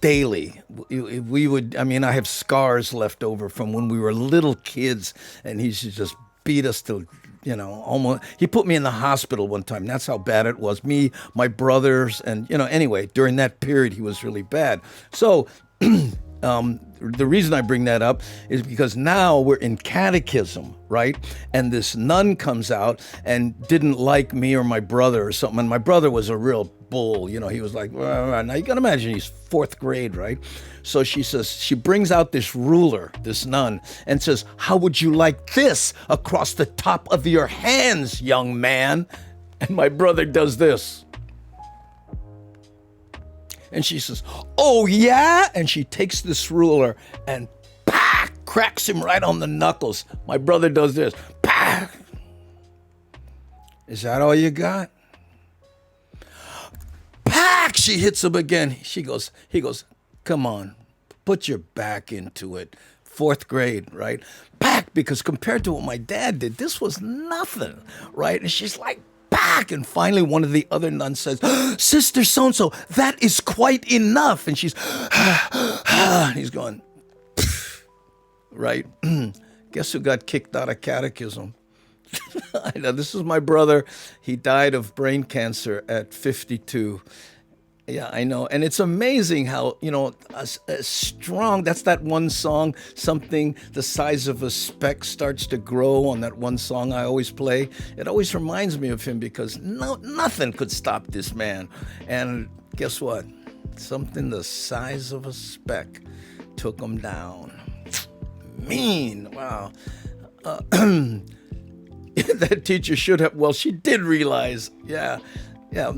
daily. We would, I have scars left over from when we were little kids, and he used to just beat us to, almost. He put me in the hospital one time. That's how bad it was. Me, my brothers, and, anyway, during that period, he was really bad. So, the reason I bring that up is because now we're in catechism, right? And this nun comes out and didn't like me or my brother or something. And my brother was a real bull. He was like, now you got to imagine he's fourth grade, right? So she brings out this ruler, this nun, and says, how would you like this across the top of your hands, young man? And my brother does this. And she says, oh, yeah? And she takes this ruler and cracks him right on the knuckles. My brother does this. Is that all you got? She hits him again. He goes, come on, put your back into it. Fourth grade, right? Because compared to what my dad did, this was nothing, right? And she's like, back. And finally, one of the other nuns says, Sister so-and-so, that is quite enough. And she's, and he's going, right? Guess who got kicked out of catechism? I know, this is my brother. He died of brain cancer at 52. Yeah, I know. And it's amazing how, a strong, that's that one song, something the size of a speck starts to grow on that one song I always play. It always reminds me of him because nothing could stop this man. And guess what? Something the size of a speck took him down. Mean. Wow. that teacher should have. Well, she did realize. Yeah, yeah.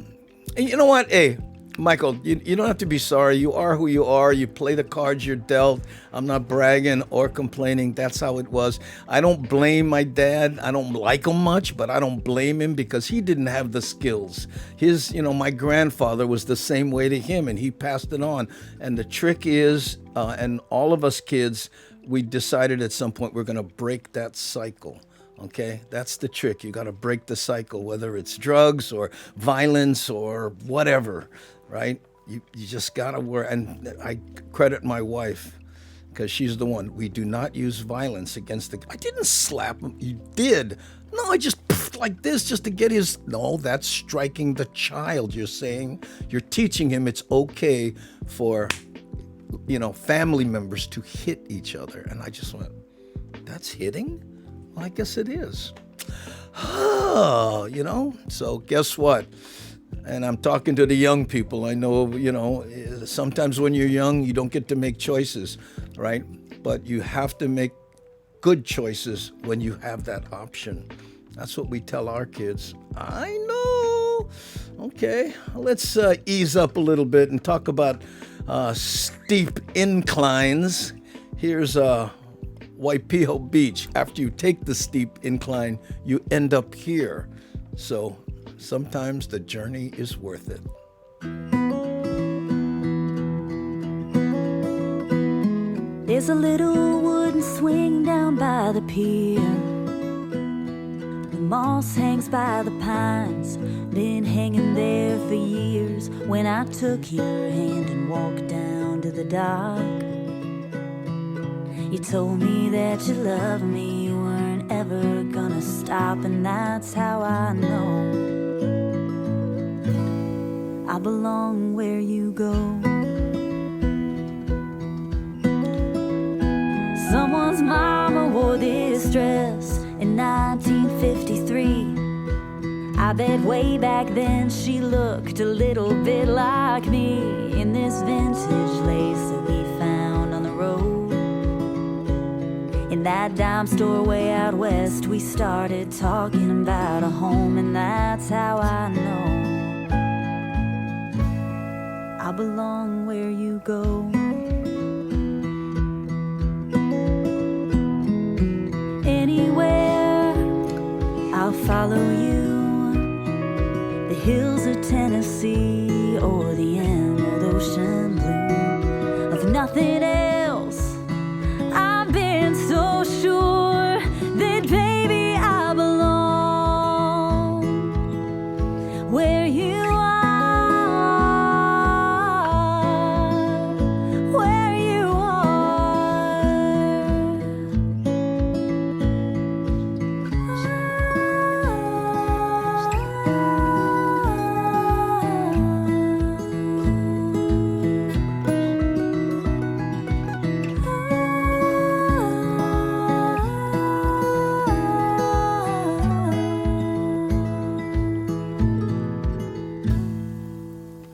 And you know what? Hey, Michael, you don't have to be sorry. You are who you are. You play the cards you're dealt. I'm not bragging or complaining. That's how it was. I don't blame my dad. I don't like him much, but I don't blame him because he didn't have the skills. My grandfather was the same way to him, and he passed it on. And the trick is, and all of us kids, we decided at some point we're going to break that cycle. Okay, that's the trick. You got to break the cycle, whether it's drugs or violence or whatever, right? You just got to work. And I credit my wife because she's the one. We do not use violence against I didn't slap him. You did. No, I just like this just to get his. No, that's striking the child. You're saying, you're teaching him it's okay for, family members to hit each other. And I just went, that's hitting? Well, I guess it is. So guess what? And I'm talking to the young people. I know, sometimes when you're young, you don't get to make choices, right? But you have to make good choices when you have that option. That's what we tell our kids. I know. Okay, let's ease up a little bit and talk about steep inclines. Here's Waipio Beach. After you take the steep incline, you end up here. So sometimes the journey is worth it. There's a little wooden swing down by the pier. The moss hangs by the pines, been hanging there for years. When I took your hand and walked down to the dock, you told me that you loved me, you weren't ever gonna stop. And that's how I know I belong where you go. Someone's mama wore this dress in 1953. I bet way back then she looked a little bit like me in this vintage lace that we found on the road. In that dime store way out west, we started talking about a home, and that's how I know I belong where you go. Anywhere, I'll follow you. The hills of Tennessee or the emerald ocean blue. Of nothing else, I've been so sure that baby I belong where you are, where you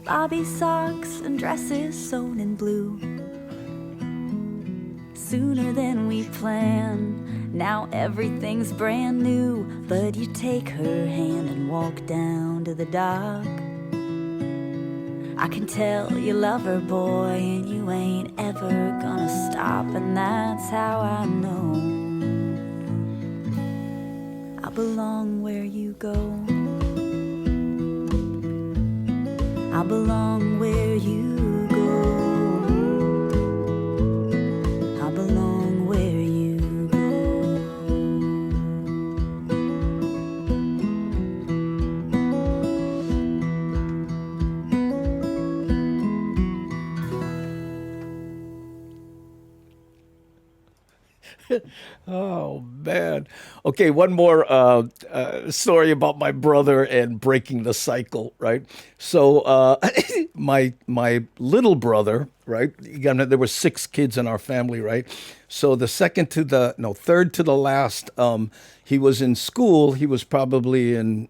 Bobby socks and dresses sewn in blue. Sooner than we planned, now everything's brand new. But you take her hand and walk down to the dock. I can tell you love her, boy, and you ain't ever gonna stop. And that's how I know I belong where you go. I belong where you go. I belong where you Oh, man. Okay, one more story about my brother and breaking the cycle, right? So my little brother, right? Again, there were 6 kids in our family, right? So the third to the last, he was in school. He was probably in,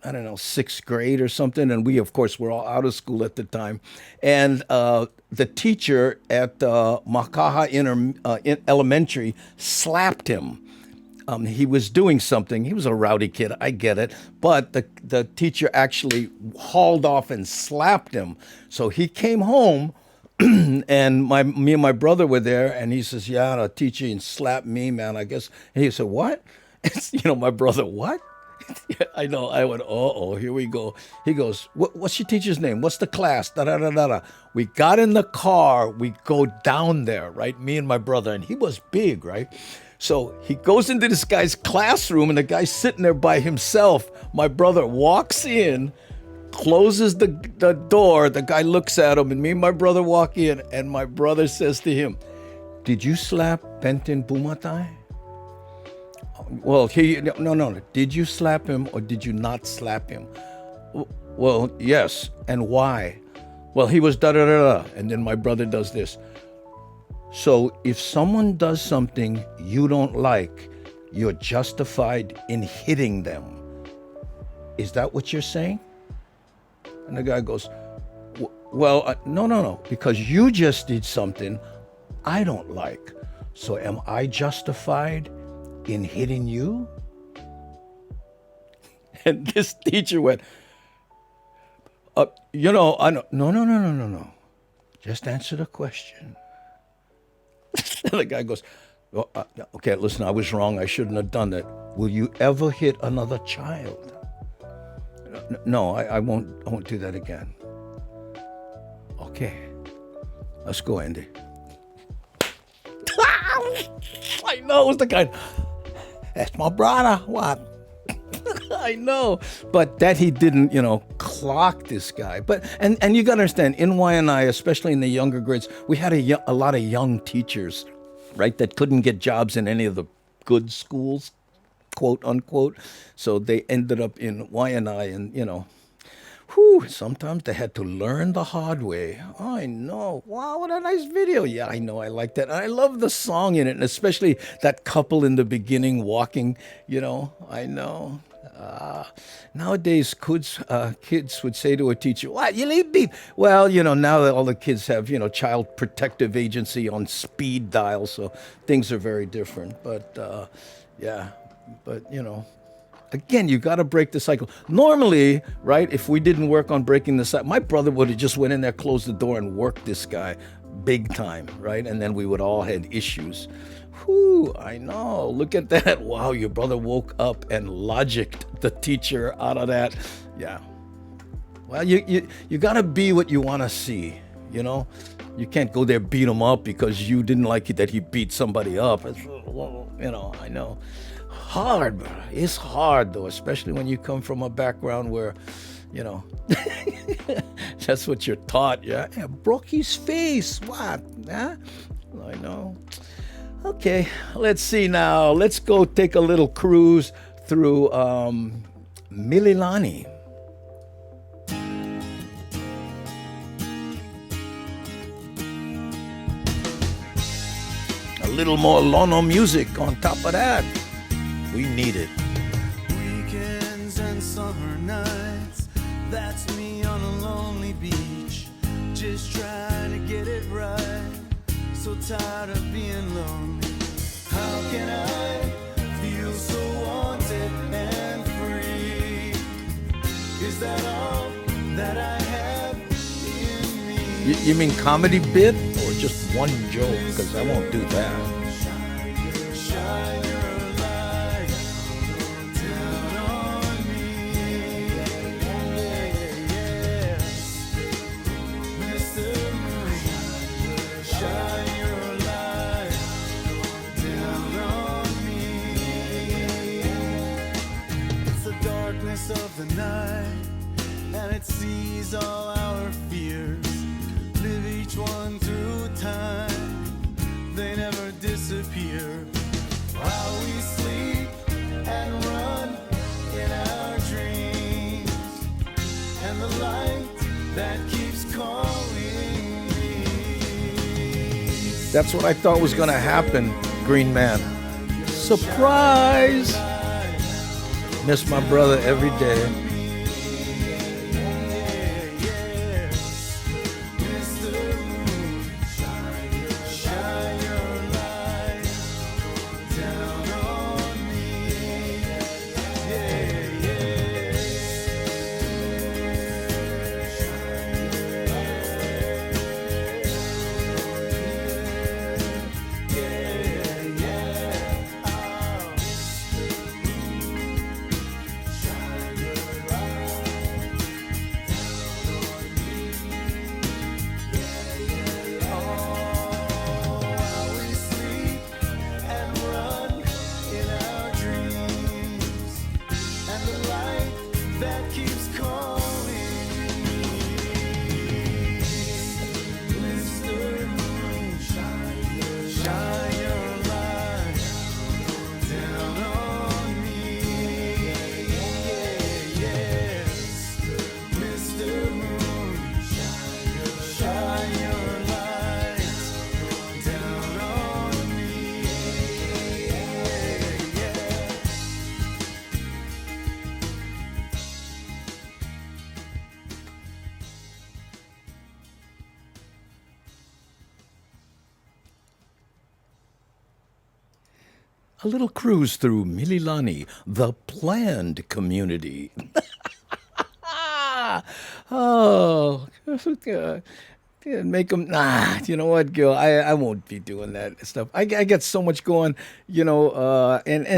I don't know, 6th grade or something. And we, of course, were all out of school at the time. And the teacher at Makaha Elementary slapped him he was doing something. He was a rowdy kid. I get it. But the teacher actually hauled off and slapped him. So he came home, and me and my brother were there, and he says, "Yeah, the teacher slapped me, man. I guess." And he said, "What?" My brother, "What?" I know. I went, "Uh-oh, here we go." He goes, "What's your teacher's name? What's the class?" Da da da da da. We got in the car. We go down there, right? Me and my brother, and he was big, right? So he goes into this guy's classroom, and the guy's sitting there by himself. My brother walks in, closes the door. The guy looks at him, and me and my brother walk in, and my brother says to him, "Did you slap Benton Bumatai?" Well, no. Did you slap him or did you not slap him? Well, yes. And why? Well, he was da-da-da-da. And then my brother does this. So if someone does something you don't like, you're justified in hitting them. Is that what you're saying? And the guy goes, well, no. Because you just did something I don't like. So am I justified in hitting you? And this teacher went, I know. No. Just answer the question. And the guy goes, well, okay, listen, I was wrong. I shouldn't have done that. Will you ever hit another child? No, I won't do that again. Okay, let's go, Andy. I know, it was the guy. That's my brother. What? I know. But that he didn't, clock this guy. But and you got to understand, in Y&I, especially in the younger grades, we had a lot of young teachers, right, that couldn't get jobs in any of the good schools, quote unquote. So they ended up in Y&I, and sometimes they had to learn the hard way. Oh, I know. Wow, what a nice video. Yeah, I know. I like that. And I love the song in it, and especially that couple in the beginning walking, I know. Nowadays, kids would say to a teacher, "What, you leave me?" Well, now that all the kids have, Child Protective Agency on speed dial, so things are very different. But, again, you got to break the cycle. Normally, right, if we didn't work on breaking the cycle, my brother would have just went in there, closed the door, and worked this guy big time, right? And then we would all had issues. Whew, I know. Look at that. Wow, your brother woke up and logicked the teacher out of that. Yeah. Well, you got to be what you want to see, You can't go there, beat him up because you didn't like it that he beat somebody up. I know. Hard, bro. It's hard, though, especially when you come from a background where, that's what you're taught. Yeah, broke his face. What? Huh? I know. Okay, let's see now. Let's go take a little cruise through Mililani. A little more Lono music on top of that. We need it. Weekends and summer nights, that's me on a lonely beach, just trying to get it right. So tired of being lonely. How can I feel so wanted and free? Is that all that I have in me? You mean comedy bit or just one joke? Because I won't do that. Shine your light down on me. Yes, Mr. Moon, shine your light down on me. It's the darkness of the night, and it sees all our fears. Live each one through time, they never disappear. While we sleep and run in our dreams, and the light that keeps calling me. That's what I thought was going to happen, Green Man. Surprise! Miss my brother every day. Shine your light down on me. a little cruise through Mililani, the planned community. Oh, yeah, make them. You know what, Gil? I won't be doing that stuff. I get so much going, and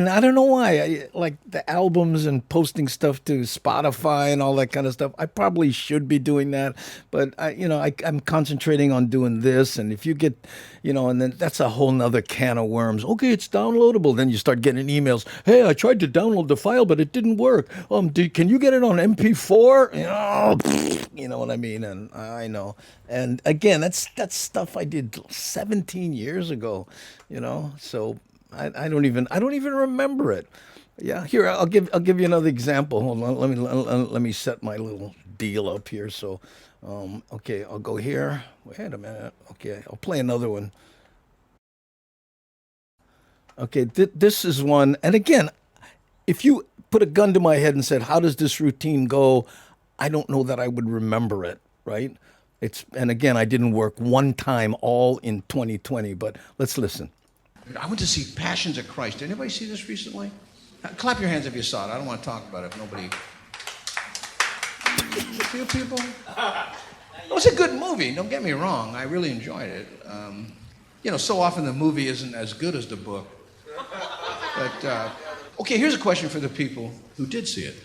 I don't know why. Like the albums and posting stuff to Spotify and all that kind of stuff. I probably should be doing that, but I'm concentrating on doing this. And if you get, and then that's a whole nother can of worms. Okay, it's downloadable. Then you start getting emails. Hey, I tried to download the file, but it didn't work. Can you get it on MP4? You know what I mean? And I know. And again, that's stuff I did 17 years ago, So I don't even remember it. Yeah, here I'll give you another example. Hold on, let me set my little deal up here. So, okay, I'll go here. Wait a minute. Okay, I'll play another one. Okay, this is one, and again, if you put a gun to my head and said, "How does this routine go?" I don't know that I would remember it, right? And again, I didn't work one time all in 2020, but let's listen. I went to see Passions of Christ. Did anybody see this recently? Clap your hands if you saw it. I don't want to talk about it if nobody... A few people? It was a good movie, don't get me wrong. I really enjoyed it. So often the movie isn't as good as the book. But, okay, here's a question for the people who did see it.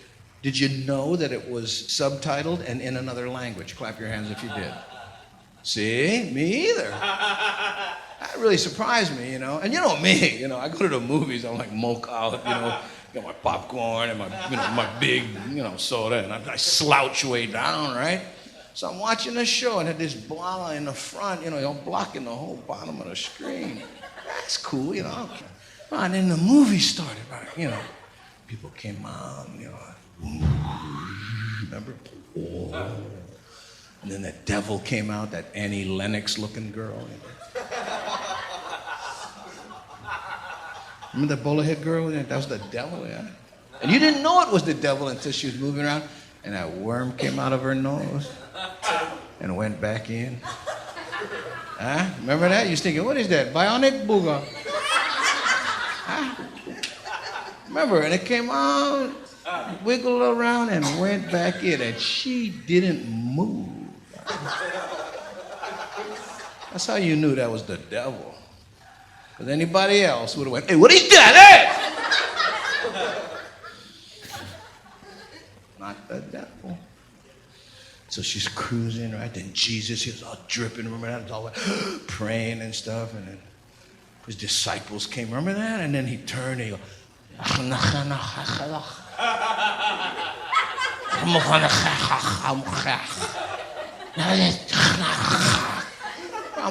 Did you know that it was subtitled and in another language? Clap your hands if you did. See? Me either. That really surprised me, And you know me, I go to the movies, I'm like moke out, got my popcorn and my, my big, soda, and I slouch way down, right? So I'm watching the show and had this blah in the front, blocking the whole bottom of the screen. That's cool, And then the movie started, right? People came out, remember? Oh. And then the devil came out, that Annie Lennox-looking girl. Remember that bowler head girl? That was the devil, yeah. And you didn't know it was the devil until she was moving around, and that worm came out of her nose and went back in. Huh? Remember that? You was thinking, what is that? Bionic booger. Huh? Remember, and it came out, wiggled around, and went back in, and she didn't move. That's how you knew that was the devil. Because anybody else would have went, hey, what is that? Hey! Not the devil. So she's cruising, right? Then Jesus, he was all dripping, remember that? He was all like, praying and stuff, and then his disciples came, remember that? And then he turned and he goes, I'm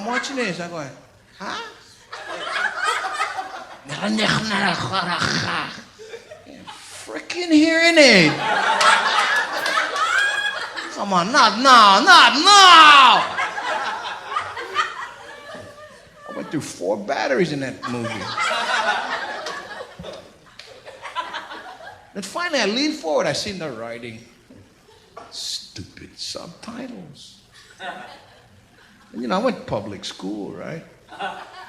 watching this, I'm going, huh? Freaking hearing aid. Come on, not now. I went through 4 batteries in that movie. Then finally I leaned forward, I seen the writing. Stupid subtitles. And I went to public school, right?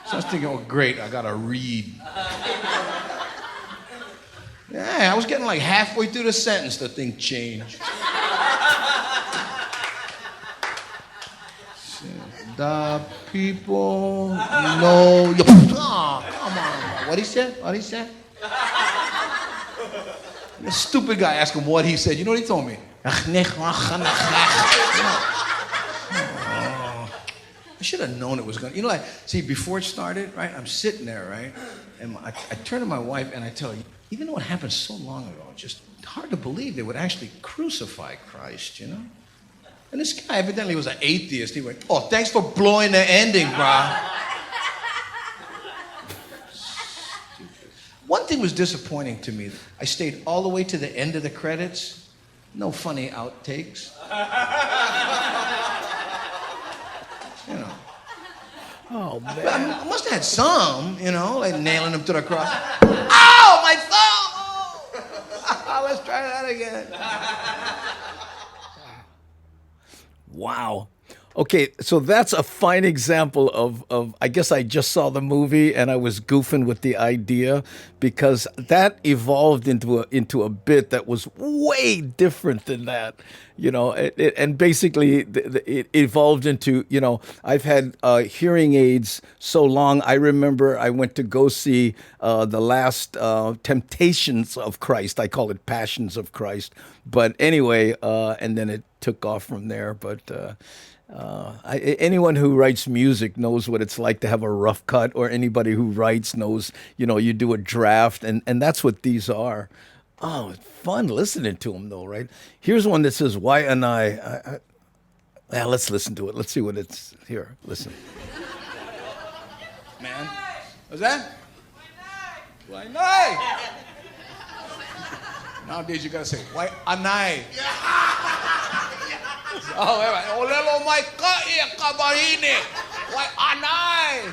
So I was thinking, oh great, I gotta read. Yeah, I was getting like halfway through the sentence, the thing changed. The people know you. Oh, come on. What he said? The stupid guy asked him what he said. You know what he told me? I should have known it was going to. See, before it started, right, I'm sitting there, right? And I turn to my wife and I tell her, even though it happened so long ago, it's just hard to believe they would actually crucify Christ, And this guy evidently was an atheist. He went, oh, thanks for blowing the ending, brah. One thing was disappointing to me. I stayed all the way to the end of the credits. No funny outtakes. Oh, man. But I must have had some, like nailing them to the cross. Ow, my thumb! Oh. Let's try that again. Wow. Okay, so that's a fine example of I guess I just saw the movie and I was goofing with the idea because that evolved into a bit that was way different than that. And basically it evolved into, I've had hearing aids so long. I remember I went to go see the last Temptations of Christ. I call it Passions of Christ. But anyway, and then it took off from there. But anyone who writes music knows what it's like to have a rough cut, or anybody who writes knows, you do a draft, and that's what these are. Oh, it's fun listening to them, though, right? Here's one that says, "Why and I." Yeah, let's listen to it. Let's see what it's here. Listen. Man. What's that? Why not? Nowadays you gotta say, why anay? Oh, wait. Olelo may kabarine. Why anay?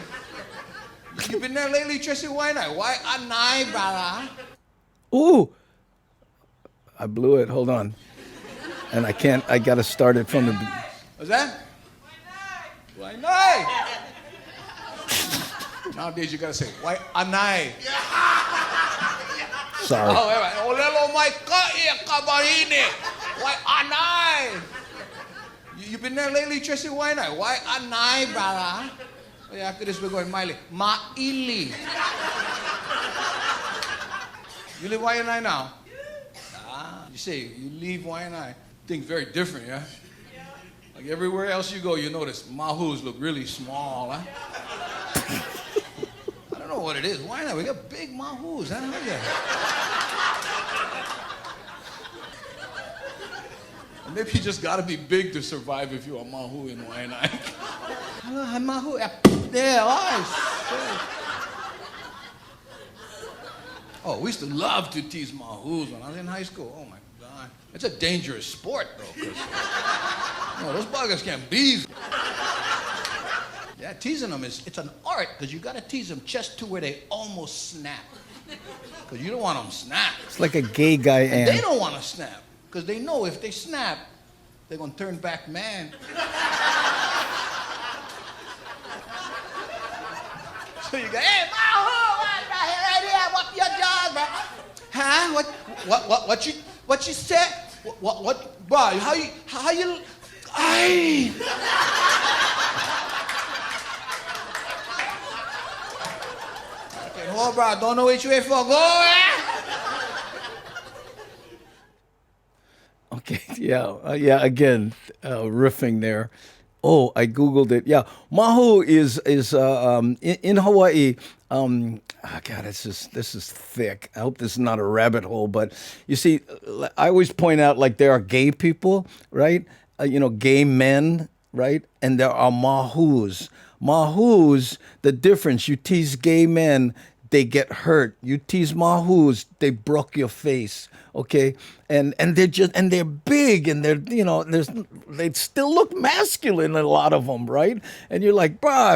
You been there lately, Tracy? Why not? Why anay, brother? Ooh. I blew it. Hold on. And I gotta start it from the... What's that? Why not? Nowadays you gotta say, why anay? Sorry. Oh, wait. Olelo may kabarine. Why anay? You been there lately, Tracy? Why not? Why anay, brother? Oh, yeah, after this, we're going Miley. Maili. You live Waianae now? You say, you leave Waianae. Things very different, yeah? Like everywhere else you go, you notice mahus look really small, huh? I don't know what it is. Waianae, we got big mahus, huh? Look at that. Maybe you just gotta be big to survive if you're a mahu in Waianae. Hello, mahu. There, oh, we used to love to tease mahus when I was in high school. Oh my God. It's a dangerous sport though, because those buggers can be. Yeah, teasing them it's an art, because you gotta tease them just to where they almost snap. Because you don't want them snap. It's like a gay guy And and they don't want to snap. Because they know if they snap, they're going to turn back man. So you go, hey, Mahu, right here, what's your job, bro? Huh? What you said? What, bro, how you, ay. Okay, hold, bro, don't know which way for go, eh? okay, yeah. Again, riffing there. Oh, I googled it. Yeah, mahu is in Hawaii. God, this is thick. I hope this is not a rabbit hole. But you see, I always point out like there are gay people, right? Gay men, right? And there are mahus. Mahus, the difference. You tease gay men, they get hurt. You tease mahus, they broke your face. Okay, and they're big, and they still look masculine, a lot of them, right? And you're like, bruh,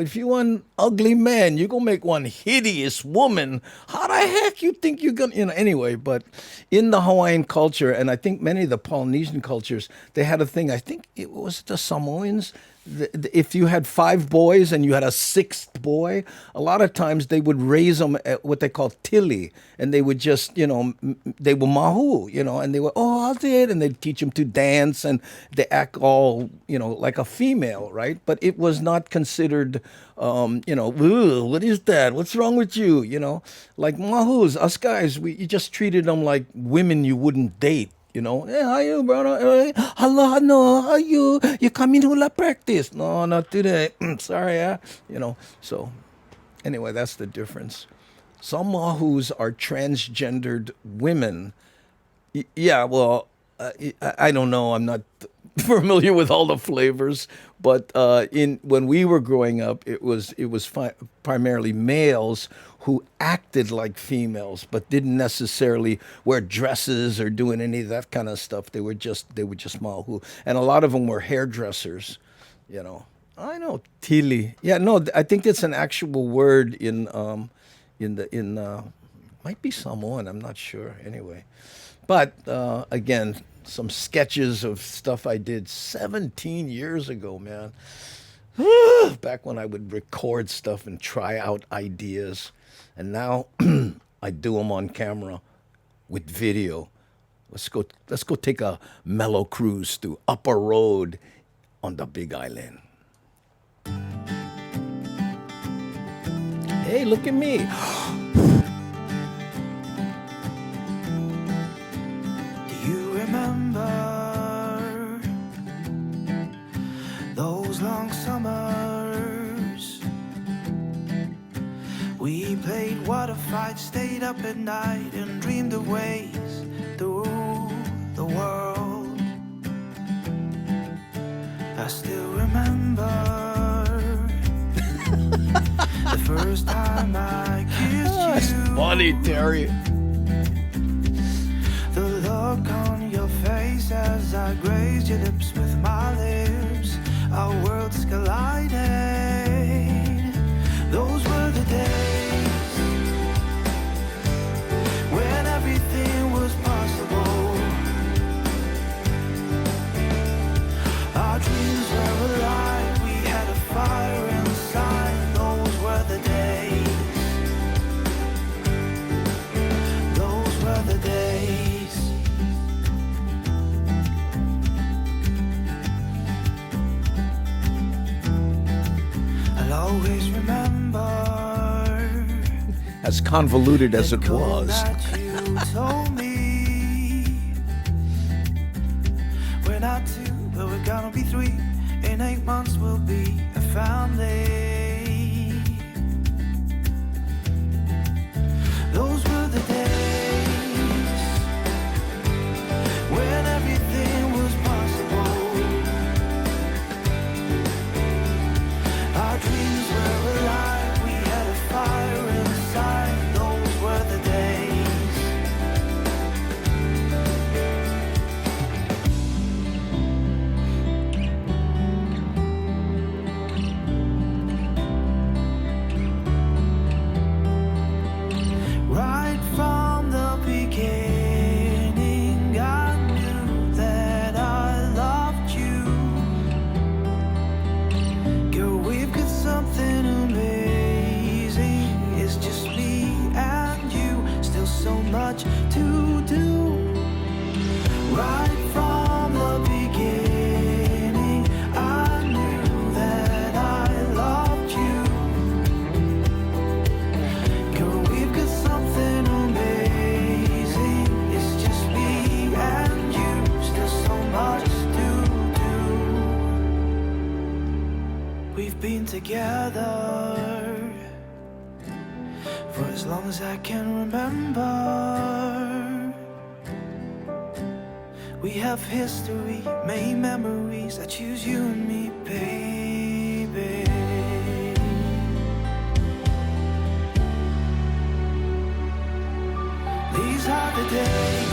if you one ugly man, you're gonna make one hideous woman. How the heck you think you're gonna, anyway? But in the Hawaiian culture, and I think many of the Polynesian cultures, they had a thing. I think it was the Samoans. If you had 5 boys and you had a 6th boy, a lot of times they would raise them at what they call tili, and they would just, they were mahu, and they were, oh, how's it? And they'd teach them to dance, and they act all, like a female, right? But it was not considered, "Ooh, what is that? What's wrong with you? Like mahus, us guys, you just treated them like women you wouldn't date. Hey, how you, brother? Hello, no, how you? You coming to la practice? No, not today. Sorry, So, anyway, that's the difference. Some mahus are transgendered women. Yeah, well, I don't know. I'm not familiar with all the flavors, but when we were growing up, it was primarily males who acted like females, but didn't necessarily wear dresses or doing any of that kind of stuff. They were just mahu, and a lot of them were hairdressers. I know tili. Yeah, no, I think it's an actual word in might be Samoan. I'm not sure. Anyway, but again, some sketches of stuff I did 17 years ago, man. Back when I would record stuff and try out ideas. And now I do them on camera with video. Let's go take a mellow cruise through Upper Road on the Big Island. Hey, look at me. Do you remember those long summers? We played water fights, stayed up at night, and dreamed of ways through the world. I still remember the first time I kissed you. That's funny, Terry. The look on your face as I grazed your lips with my lips. Our worlds collided. Those were the days when everything was possible. Our dreams were alive. We had a fire inside. Those were the days. Those were the days. I'll always remember. As convoluted as it the call was. that you told me. We're not two, but we're gonna be three. In 8 months we'll be a family. Those were the days when everything was possible. Our dreams were alive. We had a fire inside. Those were the days. Right from the beginning, I knew that I loved you. Girl, we've got something amazing. It's just me and you, still so much to do. Right from the beginning, I knew that I loved you. Girl, we've got something amazing. It's just me and you, still so much to do. We've been together for as long as I can remember. We have history, made memories. I choose you and me, baby. These are the days,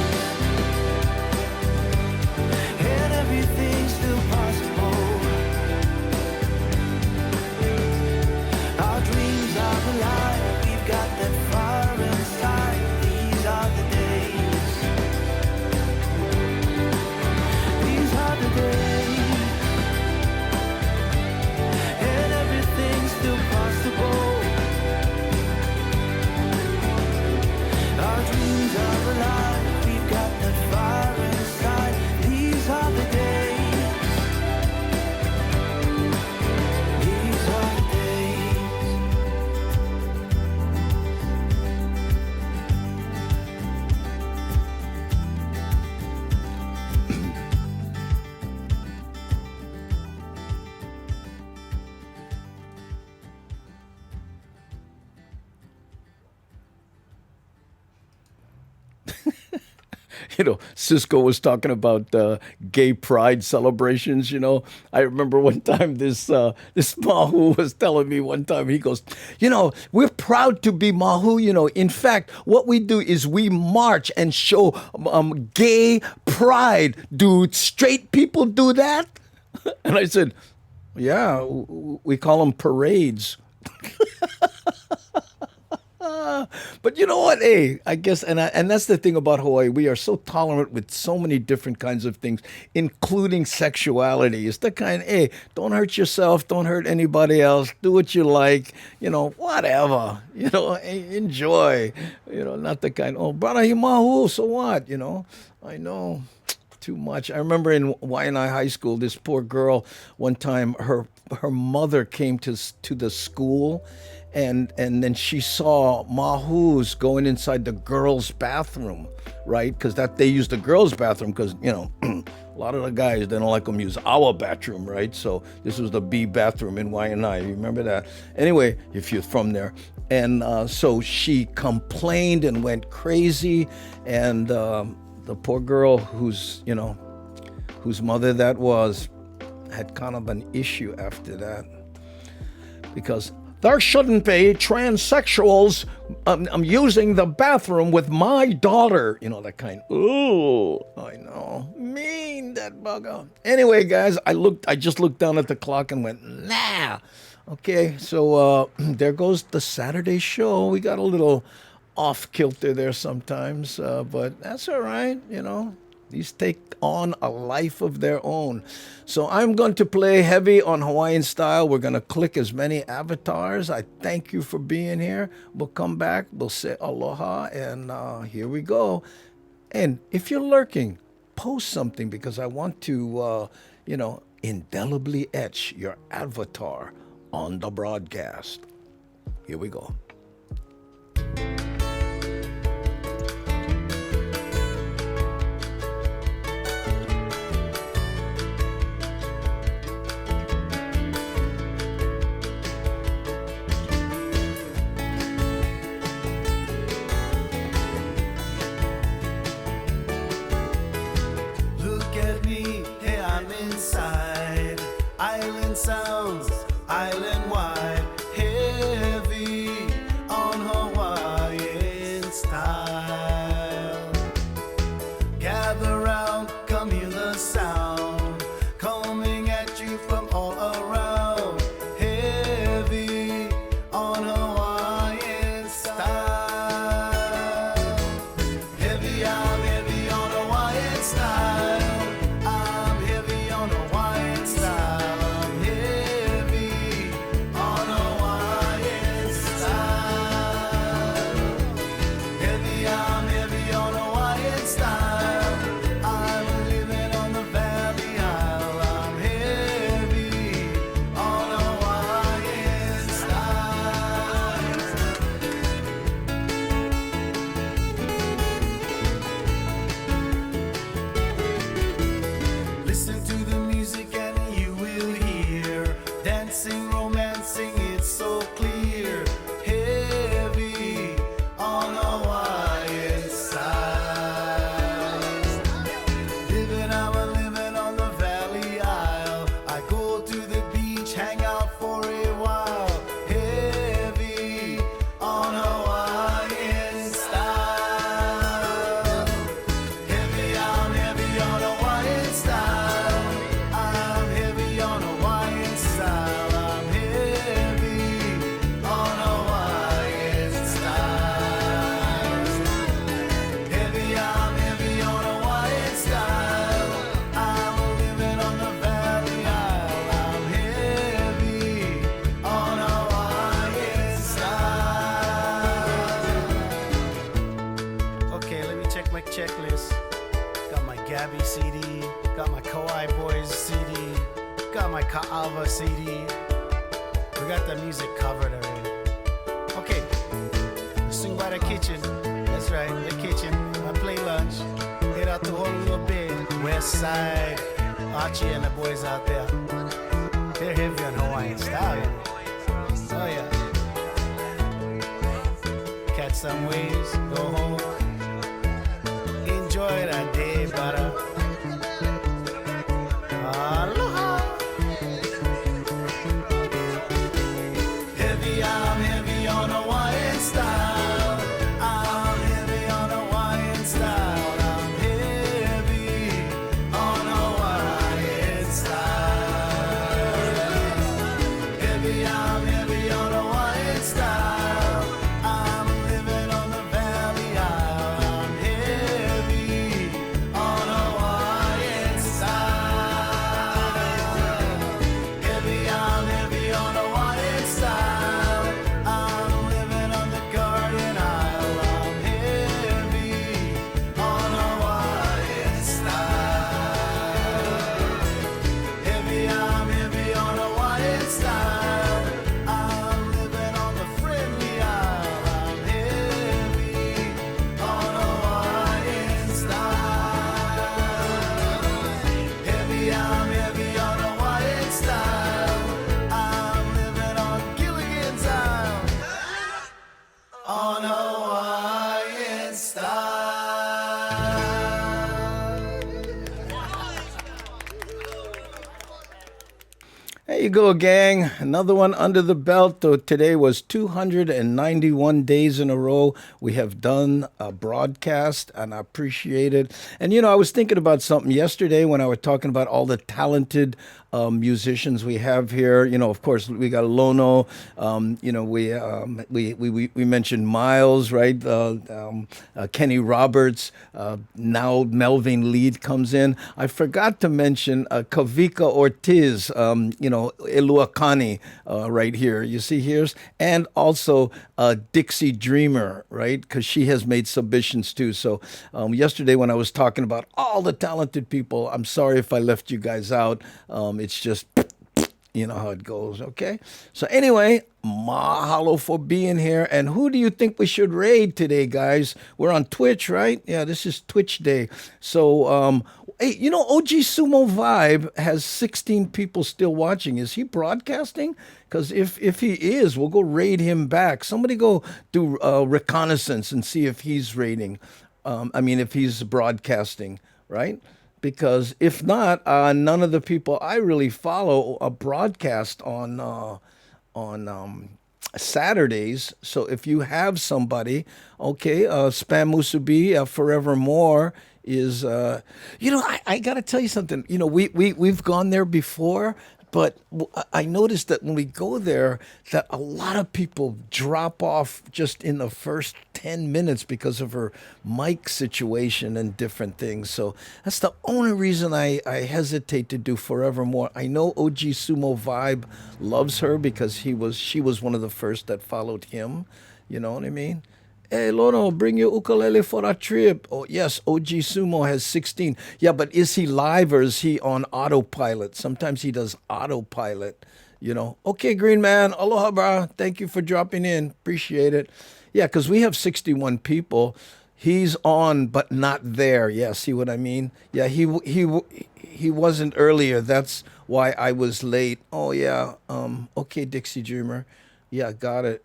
and everything's still possible. Our dreams are alive. We've got that fire inside. These are the days. These are the days, and everything's still possible. Our dreams are alive. We've got that fire inside. These are the days. These are the days. You know, Cisco was talking about gay pride celebrations. You know, I remember one time this Mahu was telling me one time, he goes, you know, we're proud to be Mahu. You know, in fact, what we do is we march and show gay pride. Do straight people do that? And I said, yeah, we call them parades. But you know what? Hey, I guess, and that's the thing about Hawaii. We are so tolerant with so many different kinds of things, including sexuality. It's the kind, hey, don't hurt yourself, don't hurt anybody else, do what you like, whatever, enjoy, not the kind, oh, brother, himahu, so what, I know. Too much. I remember in Waianae High School, this poor girl, one time her mother came to the school, and then she saw mahus going inside the girls' bathroom, right? Because they use the girls' bathroom because a lot of the guys, they don't like them use our bathroom, right? So this was the B bathroom in Waianae. You remember that? Anyway, if you're from there. And so she complained and went crazy, and the poor girl whose mother that was had kind of an issue after that, because there shouldn't be transsexuals using the bathroom with my daughter. That kind. Ooh, I know. Mean, that bugger. Anyway, guys, I just looked down at the clock and went, nah. Okay, so there goes the Saturday show. We got a little off kilter there sometimes, but that's all right. These take on a life of their own. So I'm going to play heavy on Hawaiian style. We're going to click as many avatars. I thank you for being here. We'll come back. We'll say aloha, and here we go. And if you're lurking, post something, because I want to, indelibly etch your avatar on the broadcast. Here we go. Sounds island-wide, heavy on Hawaiian style. Gather round, come hear the sound coming at you from all around. Heavy on Hawaiian style. Heavy, I'm heavy on Hawaiian style. I'm heavy on Hawaiian style. Checklist. Got my Gabby CD, got my Kauai Boys CD, got my Ka'ava CD. We got the music covered already. Okay, swing by the kitchen. That's right, the kitchen. I play lunch. Hit out the whole little bit. West Side, Archie and the boys out there. They're heavy on Hawaiian style. Oh yeah. Catch some waves, go home. Enjoy that day, brother. Aloha. Heavy, I'm heavy on Hawaiian style. I'm heavy on Hawaiian style. I'm heavy on Hawaiian style. Heavy, I'm heavy on Hawaiian style. I'm living on the There you go, gang. Another one under the belt. Today was 291 days in a row. We have done a broadcast, and I appreciate it. And, I was thinking about something yesterday when I was talking about all the talented musicians we have here. Of course, we got Lono. We mentioned Miles, right? Kenny Roberts. Now Melvin Lead comes in. I forgot to mention Kavika Ortiz, Eluakani right here. You see here? And also Dixie Dreamer, right? Because she has made submissions too. So yesterday when I was talking about all the talented people, I'm sorry if I left you guys out. It's just, you know how it goes, okay? So anyway, mahalo for being here. And who do you think we should raid today, guys? We're on Twitch, right? Yeah, this is Twitch Day. So, hey, OG Sumo Vibe has 16 people still watching. Is he broadcasting? Because if he is, we'll go raid him back. Somebody go do reconnaissance and see if he's raiding. If he's broadcasting, right? Because if not, none of the people I really follow broadcast on Saturdays. So if you have somebody, okay, Spam Musubi Forevermore is, I got to tell you something. We've gone there before, but I noticed that when we go there, that a lot of people drop off just in the first 10 minutes because of her mic situation and different things. So that's the only reason I hesitate to do Forevermore. I know OG Sumo Vibe loves her because she was one of the first that followed him. You know what I mean? Hey, Lono, bring your ukulele for a trip. Oh, yes, OG Sumo has 16. Yeah, but is he live or is he on autopilot? Sometimes he does autopilot, Okay, Green Man, aloha, bra. Thank you for dropping in. Appreciate it. Yeah, because we have 61 people. He's on, but not there. Yeah, see what I mean? Yeah, he wasn't earlier. That's why I was late. Oh, yeah. Okay, Dixie Dreamer. Yeah, got it.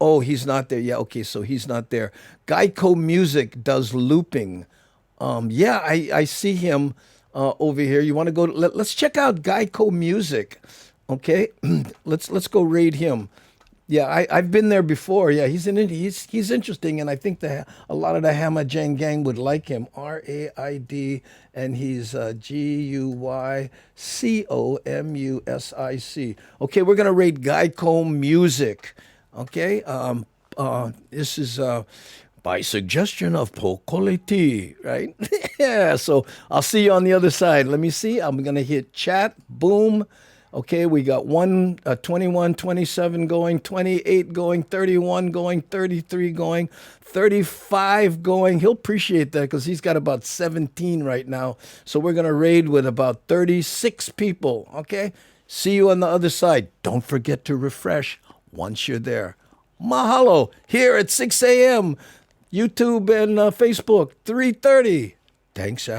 Oh, he's not there. Yeah, okay, so he's not there. Geico Music does looping. I see him over here. You want to go? Let's check out Geico Music. Okay, let's go raid him. Yeah, I've been there before. Yeah, he's interesting, and I think a lot of the Hamajang gang would like him. RAID, and he's GUYCOMUSIC. Okay, we're gonna raid Geico Music. Okay, this is by suggestion of Pokoleti, right? Yeah, so I'll see you on the other side. Let me see. I'm going to hit chat. Boom. Okay, we got 21, 27 going, 28 going, 31 going, 33 going, 35 going. He'll appreciate that because he's got about 17 right now. So we're going to raid with about 36 people. Okay, see you on the other side. Don't forget to refresh once you're there. Mahalo, here at 6 a.m., YouTube and Facebook, 3:30. Thanks,